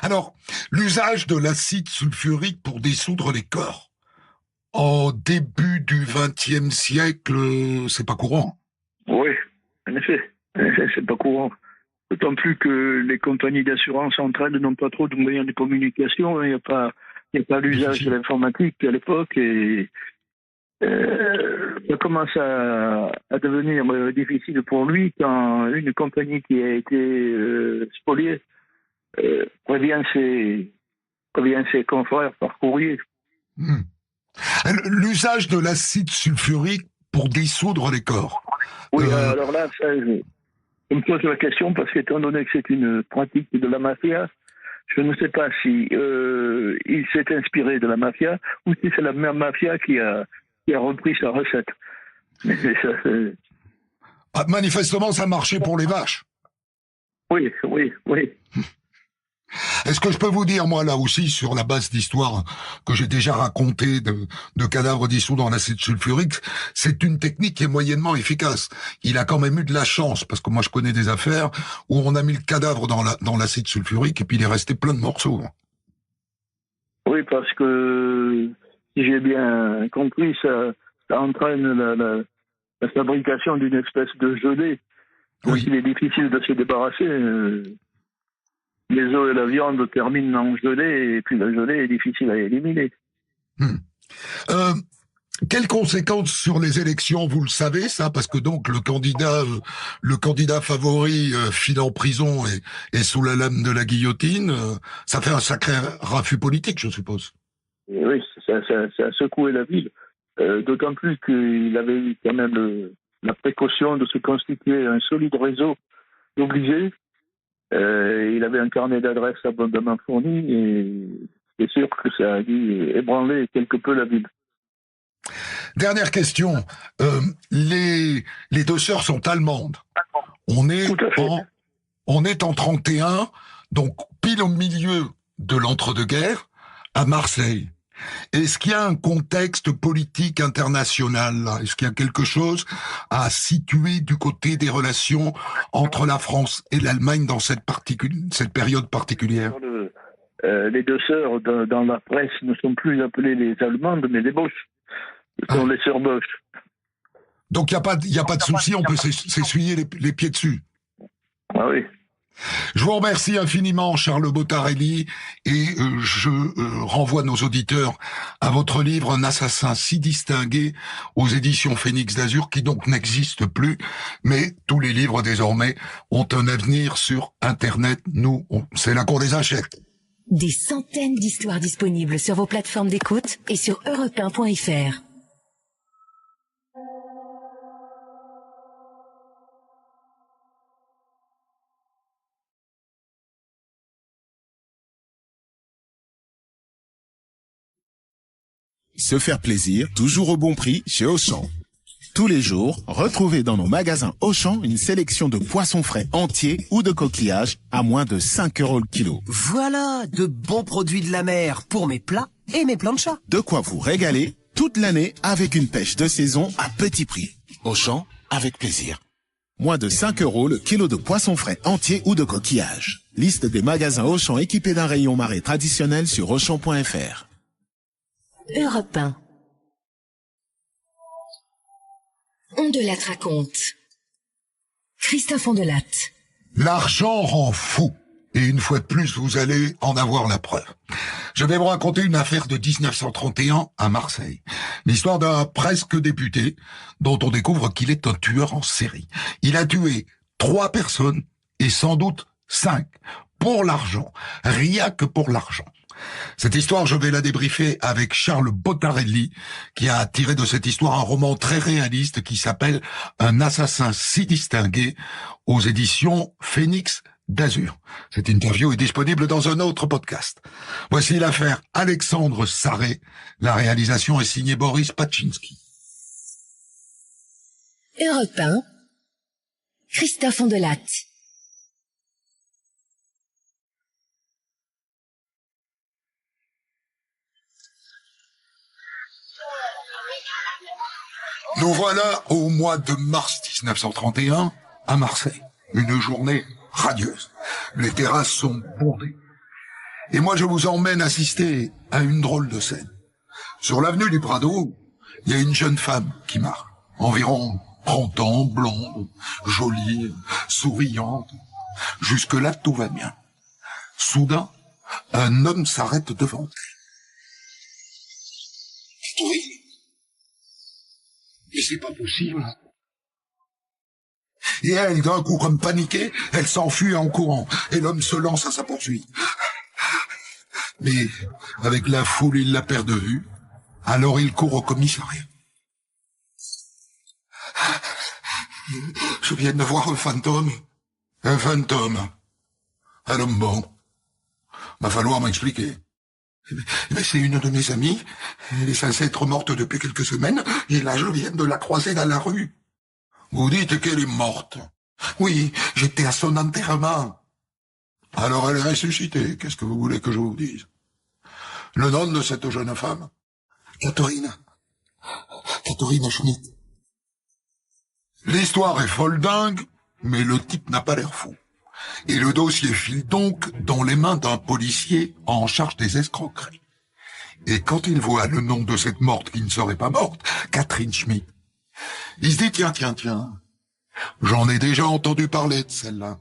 Alors, l'usage de l'acide sulfurique pour dissoudre les corps, au début du XXe siècle, c'est pas courant. Oui, en effet, c'est pas courant. D'autant plus que les compagnies d'assurance entre elles n'ont pas trop de moyens de communication. Il n'y a pas l'usage de l'informatique à l'époque et ça commence à devenir difficile pour lui quand une compagnie qui a été spoliée prévient ses confrères par courrier. L'usage de l'acide sulfurique pour dissoudre les corps. Oui, alors là, je me pose la question parce qu'étant donné que c'est une pratique de la mafia, je ne sais pas si il s'est inspiré de la mafia ou si c'est la même mafia qui a repris sa recette. Mais ça, manifestement, ça marchait pour les vaches. Oui. Est-ce que je peux vous dire, moi, là aussi, sur la base d'histoires que j'ai déjà racontées de cadavres dissous dans l'acide sulfurique, c'est une technique qui est moyennement efficace. Il a quand même eu de la chance, parce que moi, je connais des affaires où on a mis le cadavre dans l'acide sulfurique et puis il est resté plein de morceaux. Oui, parce que, si j'ai bien compris, ça entraîne la fabrication d'une espèce de gelée. Donc il est difficile de se débarrasser. Les os et la viande terminent en gelée, et puis la gelée est difficile à éliminer. Quelles conséquences sur les élections, vous le savez, ça? Parce que donc le candidat favori file en prison et sous la lame de la guillotine, ça fait un sacré raffut politique, je suppose. Et oui, ça a secoué la ville. D'autant plus qu'il avait eu quand même la précaution de se constituer un solide réseau d'obligés. Il avait un carnet d'adresses abondamment fourni et c'est sûr que ça a dû ébranler quelque peu la ville. Dernière question. Les deux sœurs sont allemandes. On est en 31, donc pile au milieu de l'entre-deux-guerres, à Marseille. Est-ce qu'il y a un contexte politique international là? Est-ce qu'il y a quelque chose à situer du côté des relations entre la France et l'Allemagne dans cette période particulière? Les deux sœurs dans la presse ne sont plus appelées les Allemandes, mais les Bosch. Ce sont les sœurs Bosch. Donc il y a pas de souci, on peut s'essuyer les pieds dessus. Ah oui. Je vous remercie infiniment, Charles Bottarelli, et je renvoie nos auditeurs à votre livre « Un assassin si distingué » aux éditions Phénix d'Azur, qui donc n'existe plus, mais tous les livres désormais ont un avenir sur Internet. Nous, c'est là qu'on les achète. Des centaines d'histoires disponibles sur vos plateformes d'écoute et sur europe1.fr. Se faire plaisir, toujours au bon prix chez Auchan. Tous les jours, retrouvez dans nos magasins Auchan une sélection de poissons frais entiers ou de coquillages à moins de 5 € le kilo. Voilà, de bons produits de la mer pour mes plats et mes planchas. De quoi vous régaler toute l'année avec une pêche de saison à petit prix. Auchan, avec plaisir. Moins de 5 € le kilo de poissons frais entiers ou de coquillages. Liste des magasins Auchan équipés d'un rayon marée traditionnel sur Auchan.fr. Europe 1. On de la raconte. Christophe Ondelatte. L'argent rend fou. Et une fois de plus, vous allez en avoir la preuve. Je vais vous raconter une affaire de 1931 à Marseille. L'histoire d'un presque député dont on découvre qu'il est un tueur en série. Il a tué 3 personnes et sans doute 5 pour l'argent. Rien que pour l'argent. Cette histoire, je vais la débriefer avec Charles Bottarelli, qui a tiré de cette histoire un roman très réaliste qui s'appelle « Un assassin si distingué » aux éditions Phénix d'Azur. Cette interview est disponible dans un autre podcast. Voici l'affaire Alexandre Sarré. La réalisation est signée Boris Pachinski. Europe 1. Christophe Ondelatte. Nous voilà au mois de mars 1931 à Marseille. Une journée radieuse. Les terrasses sont bondées. Et moi, je vous emmène assister à une drôle de scène. Sur l'avenue du Prado, il y a une jeune femme qui marche. Environ 30 ans, blonde, jolie, souriante. Jusque-là, tout va bien. Soudain, un homme s'arrête devant elle. Oui. Mais c'est pas possible. Et elle, d'un coup, comme paniquée, elle s'enfuit en courant. Et l'homme se lance à sa poursuite. Mais, avec la foule, il la perd de vue. Alors il court au commissariat. Je viens de voir un fantôme. Un fantôme. Un homme bon. Va falloir m'expliquer. Mais c'est une de mes amies. Elle est censée être morte depuis quelques semaines. Et là, je viens de la croiser dans la rue. Vous dites qu'elle est morte? Oui, j'étais à son enterrement. Alors elle est ressuscitée. Qu'est-ce que vous voulez que je vous dise? Le nom de cette jeune femme? Catherine. Catherine Schmidt. L'histoire est folle dingue, mais le type n'a pas l'air fou. Et le dossier file donc dans les mains d'un policier en charge des escroqueries. Et quand il voit le nom de cette morte qui ne serait pas morte, Catherine Schmidt, il se dit tiens, j'en ai déjà entendu parler de celle-là.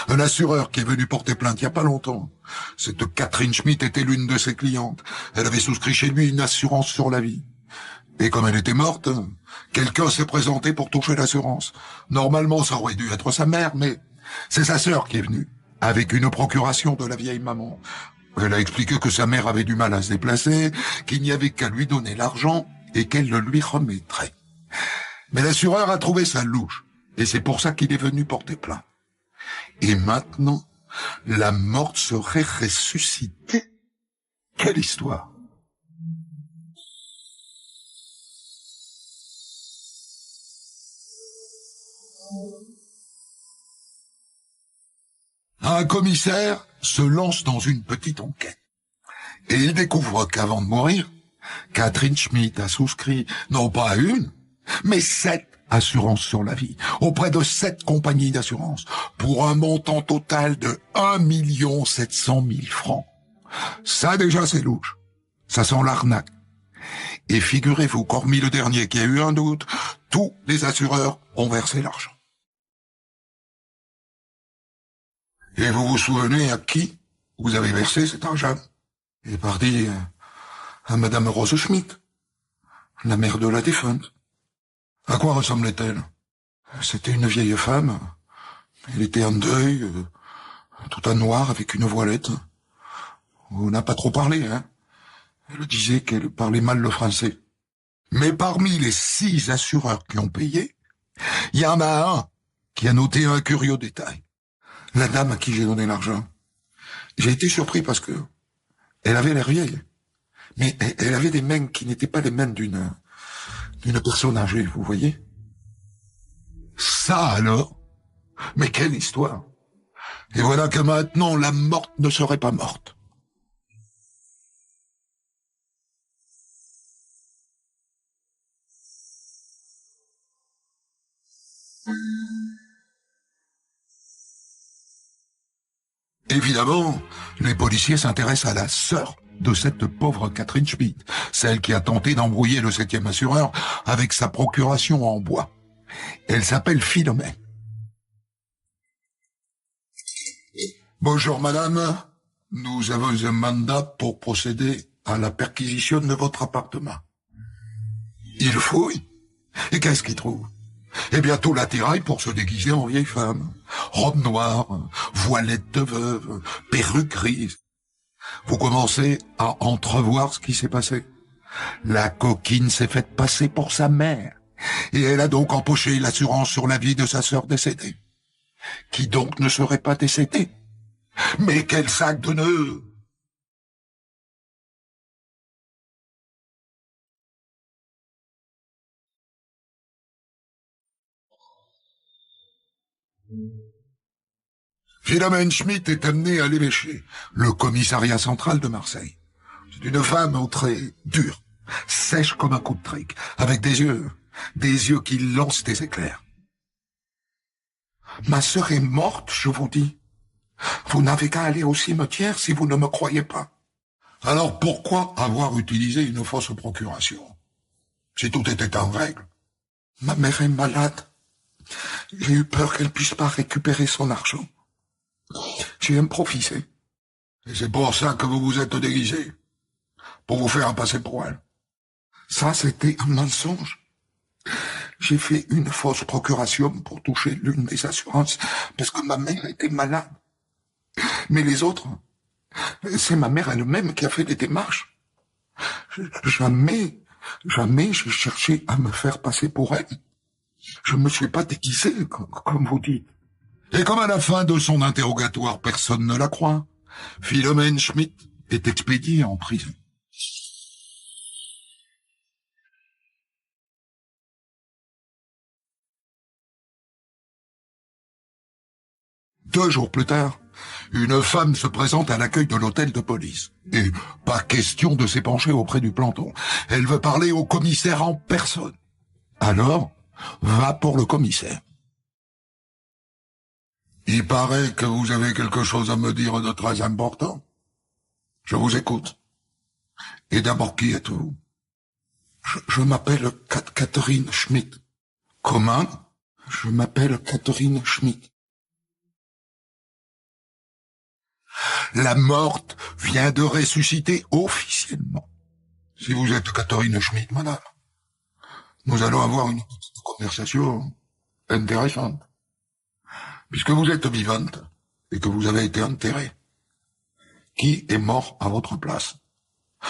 Un assureur qui est venu porter plainte il y a pas longtemps. Cette Catherine Schmidt était l'une de ses clientes. Elle avait souscrit chez lui une assurance sur la vie. Et comme elle était morte, quelqu'un s'est présenté pour toucher l'assurance. Normalement, ça aurait dû être sa mère, mais c'est sa sœur qui est venue, avec une procuration de la vieille maman. Elle a expliqué que sa mère avait du mal à se déplacer, qu'il n'y avait qu'à lui donner l'argent et qu'elle le lui remettrait. Mais l'assureur a trouvé ça louche, et c'est pour ça qu'il est venu porter plainte. Et maintenant, la morte serait ressuscitée. Quelle histoire! Un commissaire se lance dans une petite enquête. Et il découvre qu'avant de mourir, Catherine Schmidt a souscrit non pas une, mais 7 assurances sur la vie, auprès de 7 compagnies d'assurance, pour un montant total de 1 700 000 francs. Ça déjà c'est louche. Ça sent l'arnaque. Et figurez-vous qu'hormis le dernier qui a eu un doute, tous les assureurs ont versé l'argent. Et vous vous souvenez à qui vous avez versé cet argent? Il est parti à Madame Rose Schmidt, la mère de la défunte. À quoi ressemblait-elle? C'était une vieille femme. Elle était en deuil, tout en noir, avec une voilette. On n'a pas trop parlé, hein. Elle disait qu'elle parlait mal le français. Mais parmi les 6 assureurs qui ont payé, il y en a un qui a noté un curieux détail. La dame à qui j'ai donné l'argent. J'ai été surpris parce que elle avait l'air vieille. Mais elle avait des mains qui n'étaient pas les mains d'une personne âgée, vous voyez? Ça alors? Mais quelle histoire! Et voilà que maintenant la morte ne serait pas morte. Évidemment, les policiers s'intéressent à la sœur de cette pauvre Catherine Schmidt, celle qui a tenté d'embrouiller le 7e assureur avec sa procuration en bois. Elle s'appelle Philomène. Bonjour madame, nous avons un mandat pour procéder à la perquisition de votre appartement. Il fouille. Et qu'est-ce qu'il trouve? Eh bien, tout l'attirail pour se déguiser en vieille femme. Robe noire, voilette de veuve, perruque grise. Vous commencez à entrevoir ce qui s'est passé. La coquine s'est faite passer pour sa mère. Et elle a donc empoché l'assurance sur la vie de sa sœur décédée. Qui donc ne serait pas décédée? Mais quel sac de nœuds! Philomène Schmidt est amenée à l'évêché, le commissariat central de Marseille. C'est une femme aux traits durs, sèche comme un coup de trique, avec des yeux qui lancent des éclairs. Ma sœur est morte, je vous dis. Vous n'avez qu'à aller au cimetière si vous ne me croyez pas. Alors pourquoi avoir utilisé une fausse procuration? Si tout était en règle. Ma mère est malade. J'ai eu peur qu'elle puisse pas récupérer son argent. J'ai improvisé. Et c'est pour ça que vous vous êtes déguisé. Pour vous faire passer pour elle. Ça, c'était un mensonge. J'ai fait une fausse procuration pour toucher l'une des assurances parce que ma mère était malade. Mais les autres, c'est ma mère elle-même qui a fait les démarches. Jamais j'ai cherché à me faire passer pour elle. Je me suis pas déguisé, comme vous dites. Et comme à la fin de son interrogatoire, personne ne la croit, Philomène Schmidt est expédiée en prison. 2 jours plus tard, une femme se présente à l'accueil de l'hôtel de police. Et pas question de s'épancher auprès du planton. Elle veut parler au commissaire en personne. Alors, va pour le commissaire. Il paraît que vous avez quelque chose à me dire de très important. Je vous écoute. Et d'abord, qui êtes-vous? Je m'appelle Catherine Schmidt. Comment? Je m'appelle Catherine Schmidt. La morte vient de ressusciter officiellement. Si vous êtes Catherine Schmidt, madame, nous allons avoir une petite conversation intéressante. Puisque vous êtes vivante et que vous avez été enterrée, qui est mort à votre place?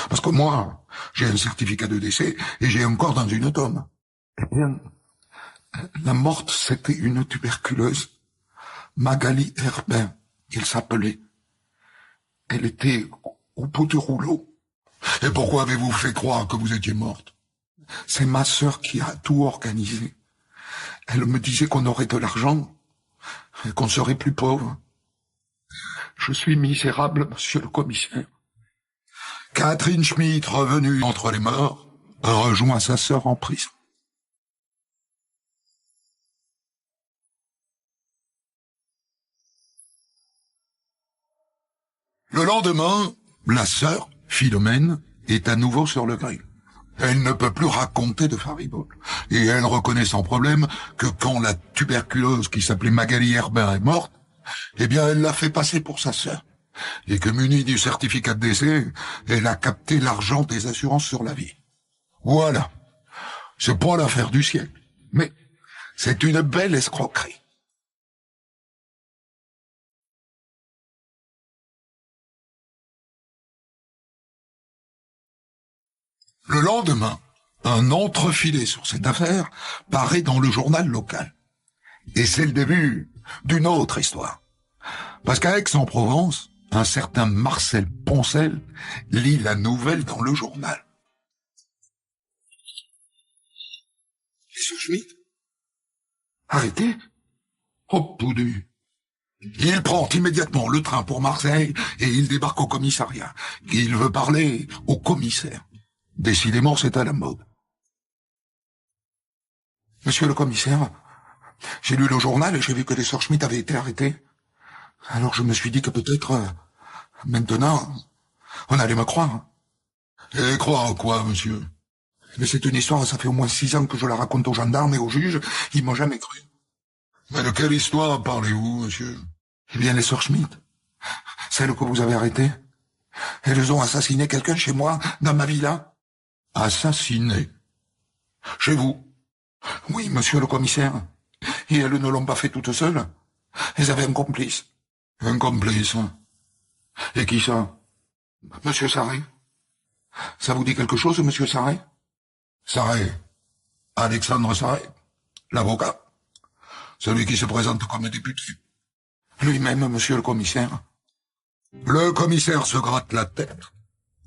Parce que moi, j'ai un certificat de décès et j'ai un corps dans une tombe. Eh bien, la morte, c'était une tuberculeuse. Magali Herbin, il s'appelait. Elle était au bout du rouleau. Et pourquoi avez-vous fait croire que vous étiez morte? C'est ma sœur qui a tout organisé. Elle me disait qu'on aurait de l'argent et qu'on serait plus pauvre. Je suis misérable, monsieur le commissaire. Catherine Schmidt, revenue entre les morts, rejoint sa sœur en prison. Le lendemain, la sœur, Philomène, est à nouveau sur le grill. Elle ne peut plus raconter de faribole. Et elle reconnaît sans problème que quand la tuberculose qui s'appelait Magali Herbin est morte, eh bien elle l'a fait passer pour sa sœur. Et que munie du certificat de décès, elle a capté l'argent des assurances sur la vie. Voilà. C'est pas l'affaire du siècle. Mais c'est une belle escroquerie. Le lendemain, un entrefilet sur cette affaire paraît dans le journal local. Et c'est le début d'une autre histoire. Parce qu'à Aix-en-Provence, un certain Marcel Poncel lit la nouvelle dans le journal. Monsieur Schmidt? Arrêtez? Oh, poudu. Il prend immédiatement le train pour Marseille et il débarque au commissariat. Il veut parler au commissaire. Décidément, c'est à la mode. Monsieur le commissaire, j'ai lu le journal et j'ai vu que les sœurs Schmidt avaient été arrêtées. Alors je me suis dit que peut-être, maintenant, on allait me croire. Et croire quoi, monsieur? Mais c'est une histoire, ça fait au moins 6 ans que je la raconte aux gendarmes et aux juges, ils m'ont jamais cru. Mais de quelle histoire parlez-vous, monsieur? Eh bien, les sœurs Schmidt, celles que vous avez arrêtées, elles ont assassiné quelqu'un chez moi, dans ma villa. Assassiné? Chez vous? Oui, monsieur le commissaire. Et elles ne l'ont pas fait toutes seules. Elles avaient un complice. Un complice? Et qui ça? Monsieur Sarret. Ça vous dit quelque chose, monsieur Sarret? Sarret. Alexandre Sarret. L'avocat. Celui qui se présente comme député. Lui-même, monsieur le commissaire. Le commissaire se gratte la tête.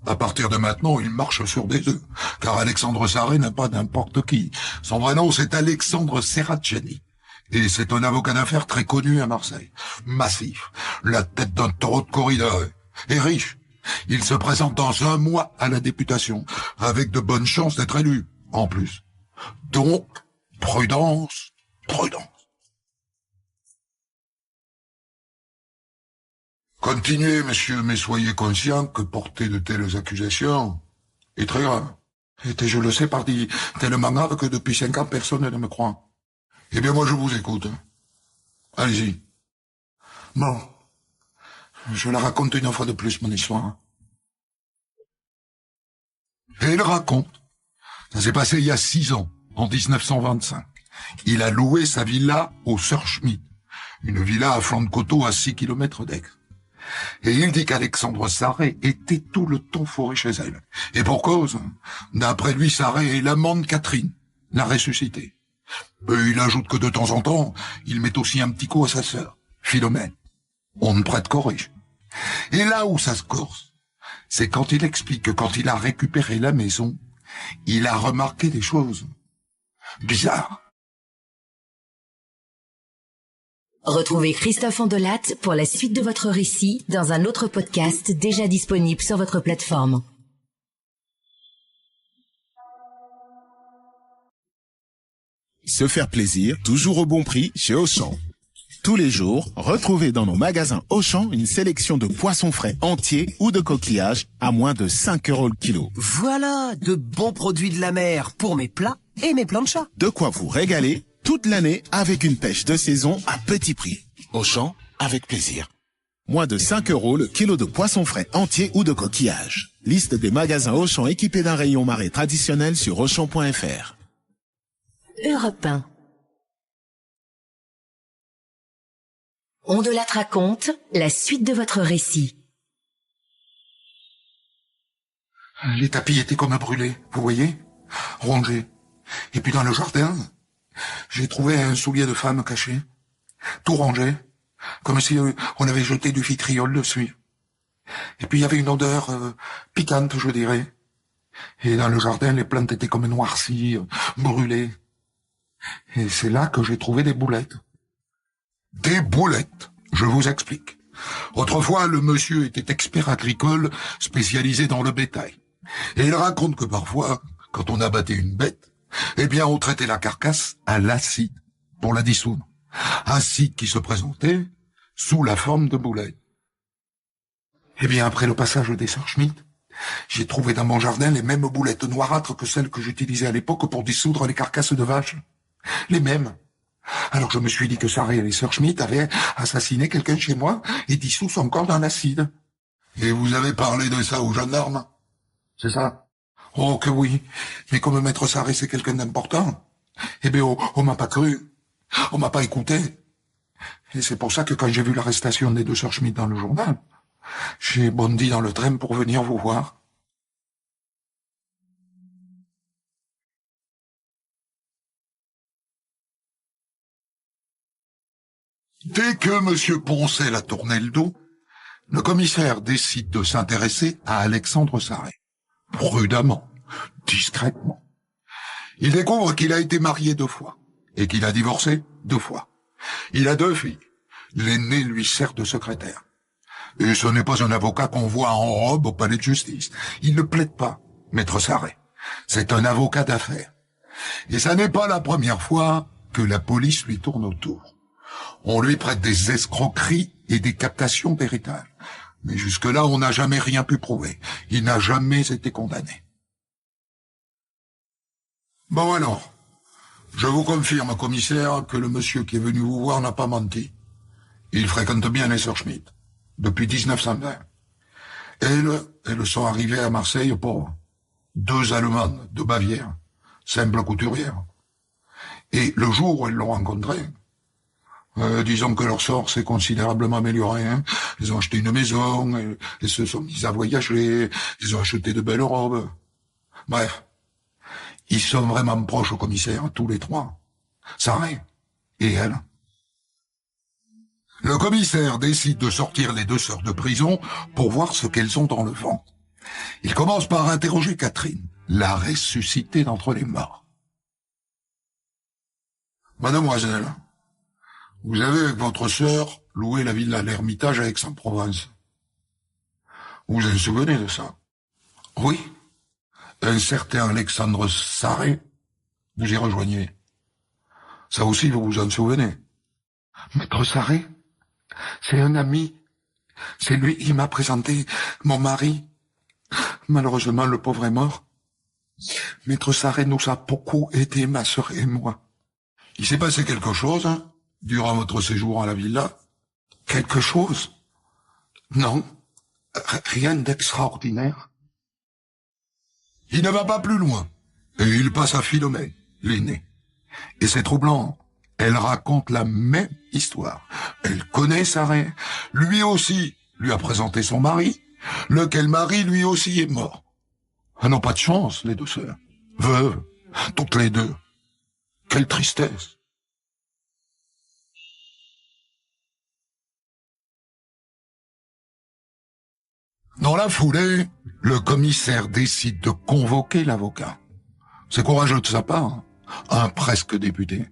À partir de maintenant, il marche sur des œufs, car Alexandre Sarret n'est pas n'importe qui. Son vrai nom, c'est Alexandre Serraceni. Et c'est un avocat d'affaires très connu à Marseille. Massif, la tête d'un taureau de corridor, et riche. Il se présente dans 1 mois à la députation, avec de bonnes chances d'être élu, en plus. Donc, prudence, prudence. Continuez, monsieur, mais soyez conscient que porter de telles accusations est très grave. Et je le sais, pardi, tellement grave que depuis 5 ans, personne ne me croit. Eh bien, moi, je vous écoute. Allez-y. Bon, Je la raconte une fois de plus, mon histoire. Et il raconte. Ça s'est passé il y a 6 ans, en 1925. Il a loué sa villa au Sir Schmidt, une villa à flanc de coteau à 6 kilomètres d'Aix. Et il dit qu'Alexandre Sarret était tout le temps fourré chez elle. Et pour cause, d'après lui, Sarret est l'amant de Catherine, la ressuscitée. Et il ajoute que de temps en temps, il met aussi un petit coup à sa sœur, Philomène. On ne prête qu'aux riches. Et là où ça se corse, c'est quand il explique que quand il a récupéré la maison, il a remarqué des choses bizarres. Retrouvez Christophe Ondelat pour la suite de votre récit dans un autre podcast déjà disponible sur votre plateforme. Se faire plaisir, toujours au bon prix chez Auchan. Tous les jours, retrouvez dans nos magasins Auchan une sélection de poissons frais entiers ou de coquillages à moins de 5 € le kilo. Voilà, de bons produits de la mer pour mes plats et mes planchas. De quoi vous régaler toute l'année avec une pêche de saison à petit prix. Auchan, avec plaisir. Moins de 5 € le kilo de poissons frais entiers ou de coquillages. Liste des magasins Auchan équipés d'un rayon marée traditionnel sur auchan.fr. Europe 1. Ondelat raconte la suite de votre récit. Les tapis étaient comme brûlés, vous voyez, rongés. Et puis dans le jardin, j'ai trouvé un soulier de femme caché, tout rangé, comme si on avait jeté du vitriol dessus. Et puis il y avait une odeur piquante, je dirais. Et dans le jardin, les plantes étaient comme noircies, brûlées. Et c'est là que j'ai trouvé des boulettes. Des boulettes, je vous explique. Autrefois, le monsieur était expert agricole spécialisé dans le bétail. Et il raconte que parfois, quand on abattait une bête, eh bien, on traitait la carcasse à l'acide pour la dissoudre. Acide qui se présentait sous la forme de boulettes. Eh bien, après le passage des sœurs Schmidt, j'ai trouvé dans mon jardin les mêmes boulettes noirâtres que celles que j'utilisais à l'époque pour dissoudre les carcasses de vaches. Les mêmes. Alors je me suis dit que Sarret et les sœurs Schmidt avaient assassiné quelqu'un chez moi et dissous son corps dans l'acide. Et vous avez parlé de ça aux gendarmes? C'est ça? Oh que oui, mais comme maître Sarret c'est quelqu'un d'important, eh bien on m'a pas cru, on m'a pas écouté. Et c'est pour ça que quand j'ai vu l'arrestation des 2 sœurs Schmidt dans le journal, j'ai bondi dans le train pour venir vous voir. Dès que M. Poncel a tourné le dos, le commissaire décide de s'intéresser à Alexandre Sarret. Prudemment, discrètement. Il découvre qu'il a été marié 2 fois et qu'il a divorcé 2 fois. Il a 2 filles. L'aînée lui sert de secrétaire. Et ce n'est pas un avocat qu'on voit en robe au palais de justice. Il ne plaide pas, maître Sarret. C'est un avocat d'affaires. Et ça n'est pas la première fois que la police lui tourne autour. On lui prête des escroqueries et des captations d'héritage. Mais jusque-là, on n'a jamais rien pu prouver. Il n'a jamais été condamné. Bon alors, je vous confirme, commissaire, que le monsieur qui est venu vous voir n'a pas menti. Il fréquente bien les sœurs Schmidt, depuis 1920. Elles sont arrivées à Marseille pauvres. 2 Allemandes de Bavière, simples couturières. Et le jour où elles l'ont rencontré, disons que leur sort s'est considérablement amélioré. Hein. Ils ont acheté une maison, elles se sont mises à voyager, ils ont acheté de belles robes. Bref, ils sont vraiment proches au commissaire, tous les 3. Sarret et elle. Le commissaire décide de sortir les 2 sœurs de prison pour voir ce qu'elles ont dans le ventre. Il commence par interroger Catherine, la ressuscitée d'entre les morts. Mademoiselle, vous avez avec votre sœur loué la villa l'Ermitage à Aix-en-Provence. Vous vous souvenez de ça? Oui. Un certain Alexandre Sarret, vous y rejoignez. Ça aussi, vous vous en souvenez? Maître Sarret, c'est un ami. C'est lui qui m'a présenté mon mari. Malheureusement, le pauvre est mort. Maître Sarret nous a beaucoup aidés, ma sœur et moi. Il s'est passé quelque chose, hein, durant votre séjour à la villa? Quelque chose? Non, rien d'extraordinaire. Il ne va pas plus loin, et il passe à Philomèle, l'aînée. Et c'est troublant, elle raconte la même histoire. Elle connaît Sarré, lui aussi lui a présenté son mari, lequel mari lui aussi est mort. Elles n'ont pas de chance, les deux sœurs. Veuves, toutes les deux. Quelle tristesse. Dans la foulée, le commissaire décide de convoquer l'avocat. C'est courageux de sa part, un presque député.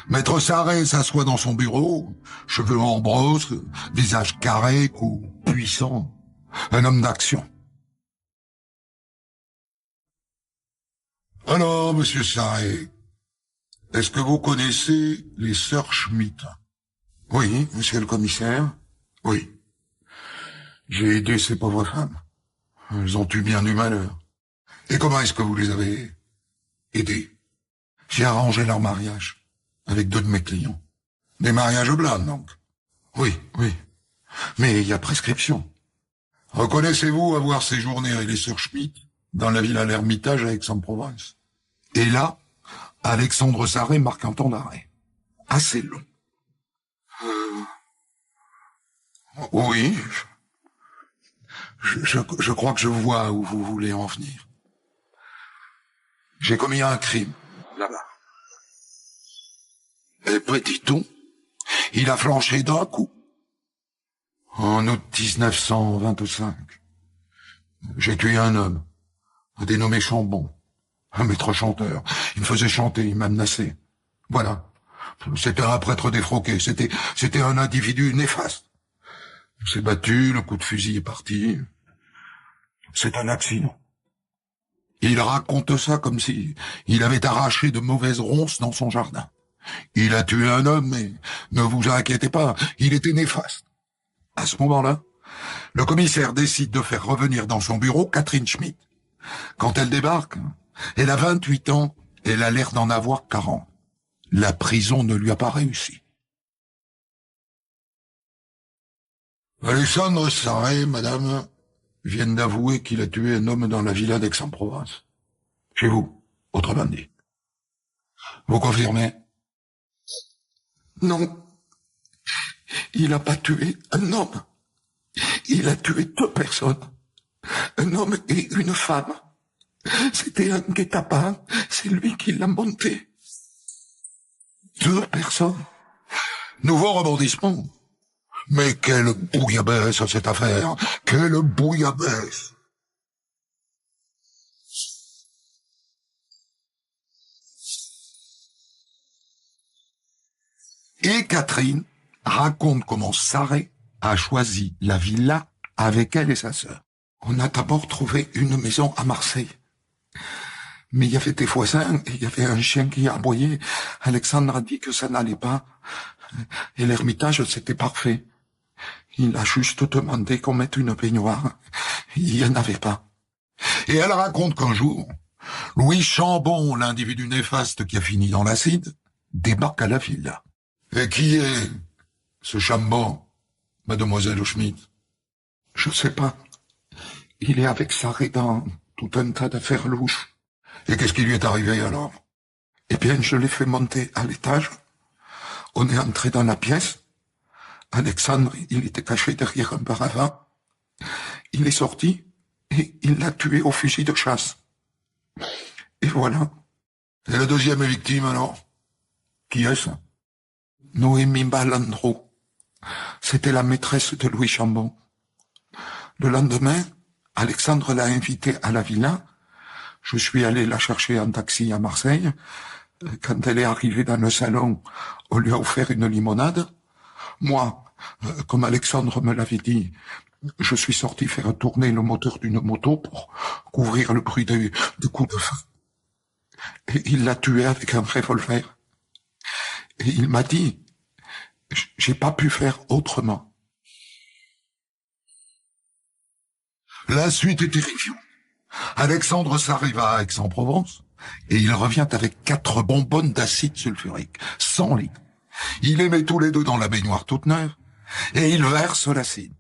Maître Sarré s'assoit dans son bureau, cheveux en brosse, visage carré, cou puissant, un homme d'action. Alors, monsieur Sarré, est-ce que vous connaissez les sœurs Schmitt? Oui, monsieur le commissaire, oui. J'ai aidé ces pauvres femmes. Elles ont eu bien du malheur. Et comment est-ce que vous les avez aidées? J'ai arrangé leur mariage avec 2 de mes clients. Des mariages blancs, donc. Oui, oui. Mais il y a prescription. Reconnaissez-vous avoir séjourné avec les sœurs Schmitt dans la villa l'Ermitage à Aix-en-Provence? Et là, Alexandre Sarré marque un temps d'arrêt. Assez long. Oui. Je crois que je vois où vous voulez en venir. J'ai commis un crime, là-bas. Et petit tout, il a flanché d'un coup. En août 1925, j'ai tué un homme, dénommé Chambon, un maître chanteur. Il me faisait chanter, il m'a menacé. Voilà. C'était un prêtre défroqué, c'était un individu néfaste. Il s'est battu, le coup de fusil est parti. C'est un accident. Il raconte ça comme si il avait arraché de mauvaises ronces dans son jardin. Il a tué un homme, mais ne vous inquiétez pas, il était néfaste. À ce moment-là, le commissaire décide de faire revenir dans son bureau Catherine Schmitt. Quand elle débarque, elle a 28 ans, elle a l'air d'en avoir 40. La prison ne lui a pas réussi. Alexandre Sarré, madame, vient d'avouer qu'il a tué un homme dans la villa d'Aix-en-Provence. Chez vous, autrement dit. Vous confirmez? Non. Il n'a pas tué un homme. Il a tué 2 personnes. Un homme et une femme. C'était un guet-apens. C'est lui qui l'a monté. 2 personnes. Nouveau rebondissement. Mais quelle bouillabaisse, cette affaire. Quelle bouillabaisse. Et Catherine raconte comment Sarré a choisi la villa avec elle et sa sœur. On a d'abord trouvé une maison à Marseille. Mais il y avait des voisins et il y avait un chien qui aboyait. Alexandre a dit que ça n'allait pas. Et l'Ermitage, c'était parfait. Il a juste demandé qu'on mette une baignoire. Il n'y en avait pas. Et elle raconte qu'un jour, Louis Chambon, l'individu néfaste qui a fini dans l'acide, débarque à la villa. Et qui est ce Chambon, mademoiselle Schmitt? Je sais pas. Il est avec Sarré dans tout un tas d'affaires louches. Et qu'est-ce qui lui est arrivé alors? Eh bien, je l'ai fait monter à l'étage. On est entré dans la pièce. Alexandre, il était caché derrière un paravent. Il est sorti et il l'a tué au fusil de chasse. Et voilà. Et la deuxième victime alors? Qui est-ce? Noémie Balandreau. C'était la maîtresse de Louis Chambon. Le lendemain, Alexandre l'a invitée à la villa. Je suis allé la chercher en taxi à Marseille. Quand elle est arrivée dans le salon, on lui a offert une limonade. Moi, comme Alexandre me l'avait dit, je suis sorti faire tourner le moteur d'une moto pour couvrir le bruit des coups de feu. Et il l'a tué avec un revolver. Et il m'a dit, j'ai pas pu faire autrement. La suite est terrifiante. Alexandre Sarré va à Aix-en-Provence et il revient avec 4 bonbonnes d'acide sulfurique, 100 litres. Il les met tous les 2 dans la baignoire toute neuve et il verse l'acide.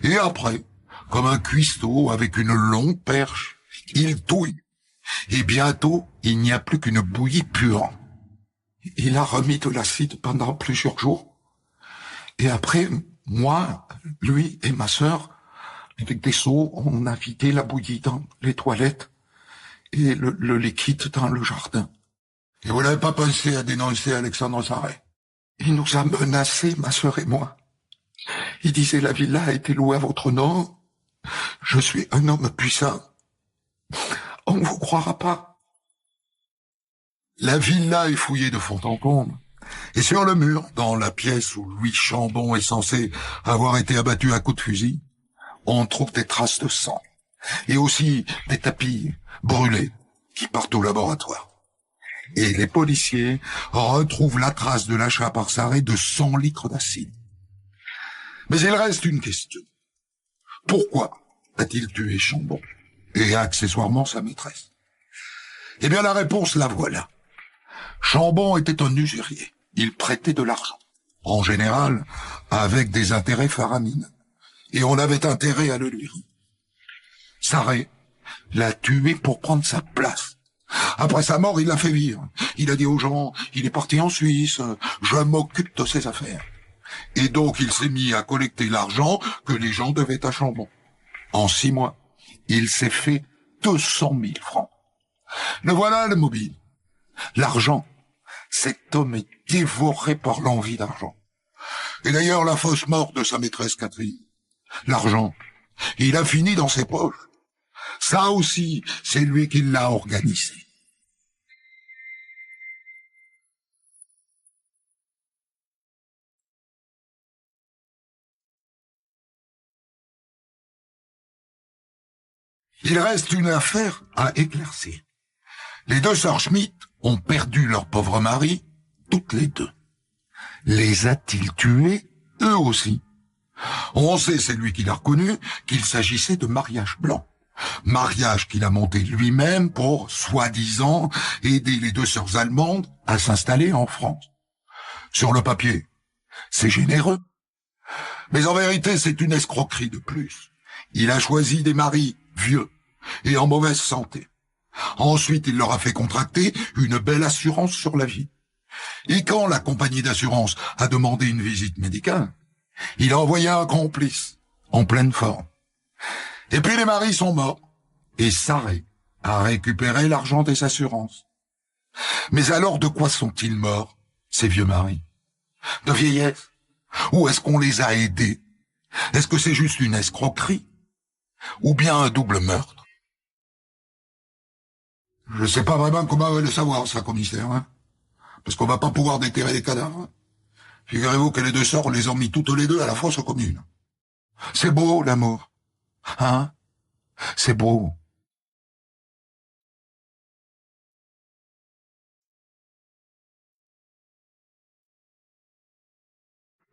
Et après, comme un cuistot avec une longue perche, il touille. Et bientôt, il n'y a plus qu'une bouillie pure. Il a remis de l'acide pendant plusieurs jours. Et après, moi, lui et ma sœur, avec des seaux, on a vidé la bouillie dans les toilettes et le liquide dans le jardin. Et vous n'avez pas pensé à dénoncer Alexandre Sarret? Il nous a menacés, ma sœur et moi. Il disait la villa a été louée à votre nom. Je suis un homme puissant. On ne vous croira pas. La villa est fouillée de fond en comble. Et sur le mur, dans la pièce où Louis Chambon est censé avoir été abattu à coups de fusil, on trouve des traces de sang. Et aussi des tapis brûlés qui partent au laboratoire. Et les policiers retrouvent la trace de l'achat par Sarret de 100 litres d'acide. Mais il reste une question. Pourquoi a-t-il tué Chambon et accessoirement sa maîtresse? Eh bien, la réponse, la voilà. Chambon était un usurier. Il prêtait de l'argent. En général, avec des intérêts faramineux. Et on avait intérêt à le lui rendre. Sarret l'a tué pour prendre sa place. Après sa mort, il l'a fait vivre. Il a dit aux gens, il est parti en Suisse, je m'occupe de ses affaires. Et donc, il s'est mis à collecter l'argent que les gens devaient à Chambon. En 6 mois, il s'est fait 200 000 francs. Le voilà, le mobile. L'argent. Cet homme est dévoré par l'envie d'argent. Et d'ailleurs, la fausse mort de sa maîtresse Catherine. L'argent. Il a fini dans ses poches. Ça aussi, c'est lui qui l'a organisé. Il reste une affaire à éclaircir. Les 2 sœurs Schmitt ont perdu leur pauvre mari, toutes les 2. Les a-t-il tués, eux aussi? On sait, c'est lui qui l'a reconnu, qu'il s'agissait de mariage blanc. Mariage qu'il a monté lui-même pour, soi-disant, aider les 2 sœurs allemandes à s'installer en France. Sur le papier, c'est généreux. Mais en vérité, c'est une escroquerie de plus. Il a choisi des maris vieux et en mauvaise santé. Ensuite, il leur a fait contracter une belle assurance sur la vie. Et quand la compagnie d'assurance a demandé une visite médicale, il a envoyé un complice, en pleine forme. Et puis les maris sont morts, et Sarret a récupéré l'argent des assurances. Mais alors de quoi sont-ils morts, ces vieux maris? De vieillesse? Ou est-ce qu'on les a aidés? Est-ce que c'est juste une escroquerie? Ou bien un double meurtre? Je sais pas vraiment comment on va le savoir, ça, commissaire, hein? Parce qu'on va pas pouvoir déterrer les cadavres. Figurez-vous que les 2 sœurs, on les ont mis toutes les 2 à la fosse commune. C'est beau, l'amour. Hein? C'est beau.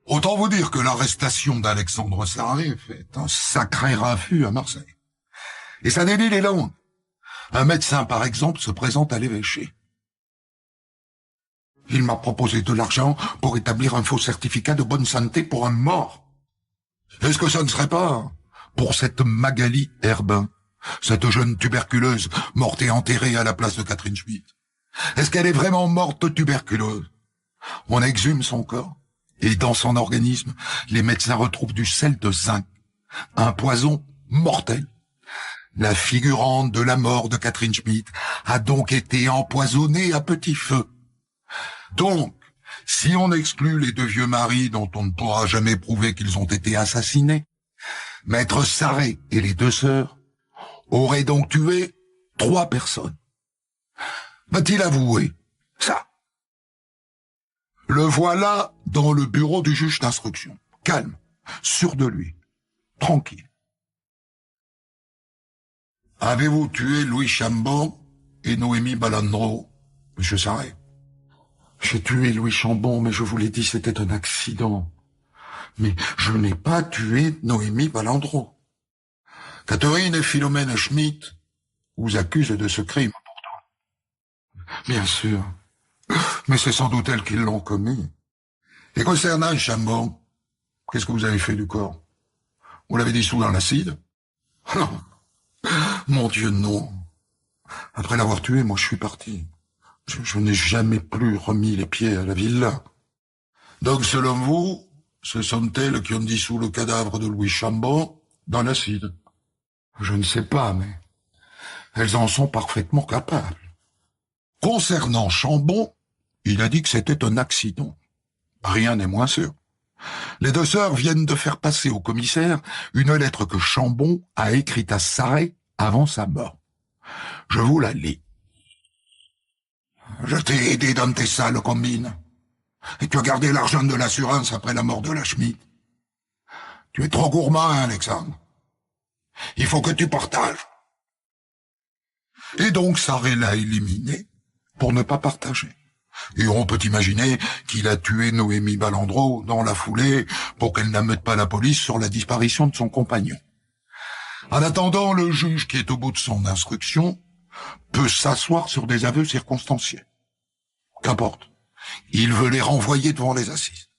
Autant vous dire que l'arrestation d'Alexandre Sarret fait un sacré raffut à Marseille. Et ça délie les langues. Un médecin, par exemple, se présente à l'évêché. Il m'a proposé de l'argent pour établir un faux certificat de bonne santé pour un mort. Est-ce que ça ne serait pas pour cette Magali Herbin, cette jeune tuberculeuse morte et enterrée à la place de Catherine Schmitt? Est-ce qu'elle est vraiment morte de tuberculose? On exhume son corps, et dans son organisme, les médecins retrouvent du sel de zinc, un poison mortel. La figurante de la mort de Catherine Schmitt a donc été empoisonnée à petit feu. Donc, si on exclut les 2 vieux maris dont on ne pourra jamais prouver qu'ils ont été assassinés, Maître Sarret et les 2 sœurs auraient donc tué 3 personnes. Va-t-il avouer ça? Le voilà dans le bureau du juge d'instruction, calme, sûr de lui, tranquille. Avez-vous tué Louis Chambon et Noémie Balandreau, monsieur Sarret? J'ai tué Louis Chambon, mais je vous l'ai dit, c'était un accident. Mais je n'ai pas tué Noémie Balandreau. Catherine et Philomène Schmitt vous accusent de ce crime, pourtant. Bien sûr. Mais c'est sans doute elles qui l'ont commis. Et concernant Chambon, qu'est-ce que vous avez fait du corps? Vous l'avez dissous dans l'acide? Non. Mon Dieu, non. Après l'avoir tué, moi je suis parti. Je n'ai jamais plus remis les pieds à la villa. Donc selon vous, ce sont elles qui ont dissous le cadavre de Louis Chambon dans l'acide? Je ne sais pas, mais elles en sont parfaitement capables. Concernant Chambon, il a dit que c'était un accident. Rien n'est moins sûr. Les deux sœurs viennent de faire passer au commissaire une lettre que Chambon a écrite à Sarret avant sa mort. Je vous la lis. Je t'ai aidé dans tes sales combines. Et tu as gardé l'argent de l'assurance après la mort de la Schmitt. Tu es trop gourmand, hein, Alexandre. Il faut que tu partages. Et donc Sarret l'a éliminé pour ne pas partager. Et on peut imaginer qu'il a tué Noémie Balandreau dans la foulée pour qu'elle n'ameute pas la police sur la disparition de son compagnon. En attendant, le juge qui est au bout de son instruction peut s'asseoir sur des aveux circonstanciés. Qu'importe, il veut les renvoyer devant les assises.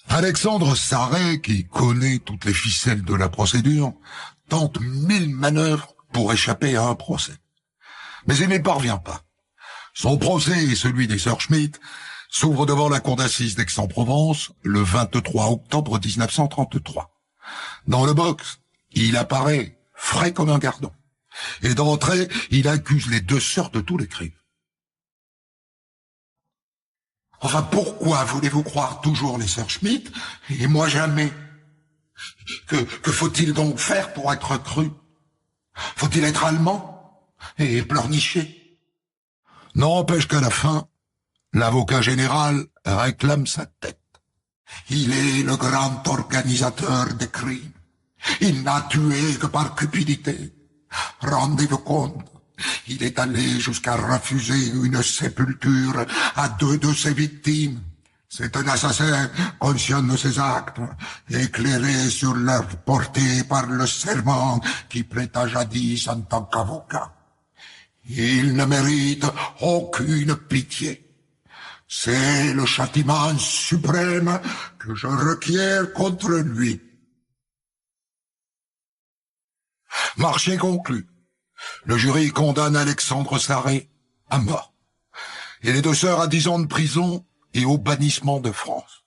Alexandre Sarret, qui connaît toutes les ficelles de la procédure, tente 1000 manœuvres pour échapper à un procès. Mais il n'y parvient pas. Son procès et celui des sœurs Schmitt s'ouvrent devant la cour d'assises d'Aix-en-Provence le 23 octobre 1933. Dans le box, il apparaît frais comme un gardon. Et d'entrée, il accuse les deux sœurs de tous les crimes. Enfin, pourquoi voulez-vous croire toujours les sœurs Schmitt et moi jamais? Que faut-il donc faire pour être cru? Faut-il être allemand et pleurnicher? N'empêche qu'à la fin, l'avocat général réclame sa tête. Il est le grand organisateur des crimes. Il n'a tué que par cupidité. Rendez-vous compte. Il est allé jusqu'à refuser une sépulture à 2 de ses victimes. C'est un assassin conscient de ses actes, éclairé sur leur portée par le serment qu'il prêta jadis en tant qu'avocat. Il ne mérite aucune pitié. C'est le châtiment suprême que je requiers contre lui. Marché conclu. Le jury condamne Alexandre Sarret à mort. Et les deux sœurs à 10 ans de prison et au bannissement de France.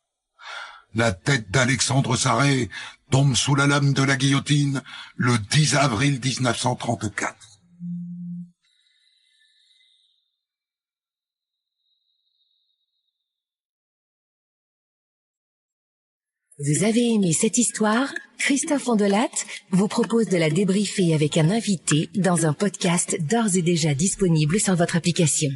La tête d'Alexandre Sarret tombe sous la lame de la guillotine le 10 avril 1934. Vous avez aimé cette histoire? Christophe Ondelat vous propose de la débriefer avec un invité dans un podcast d'ores et déjà disponible sur votre application.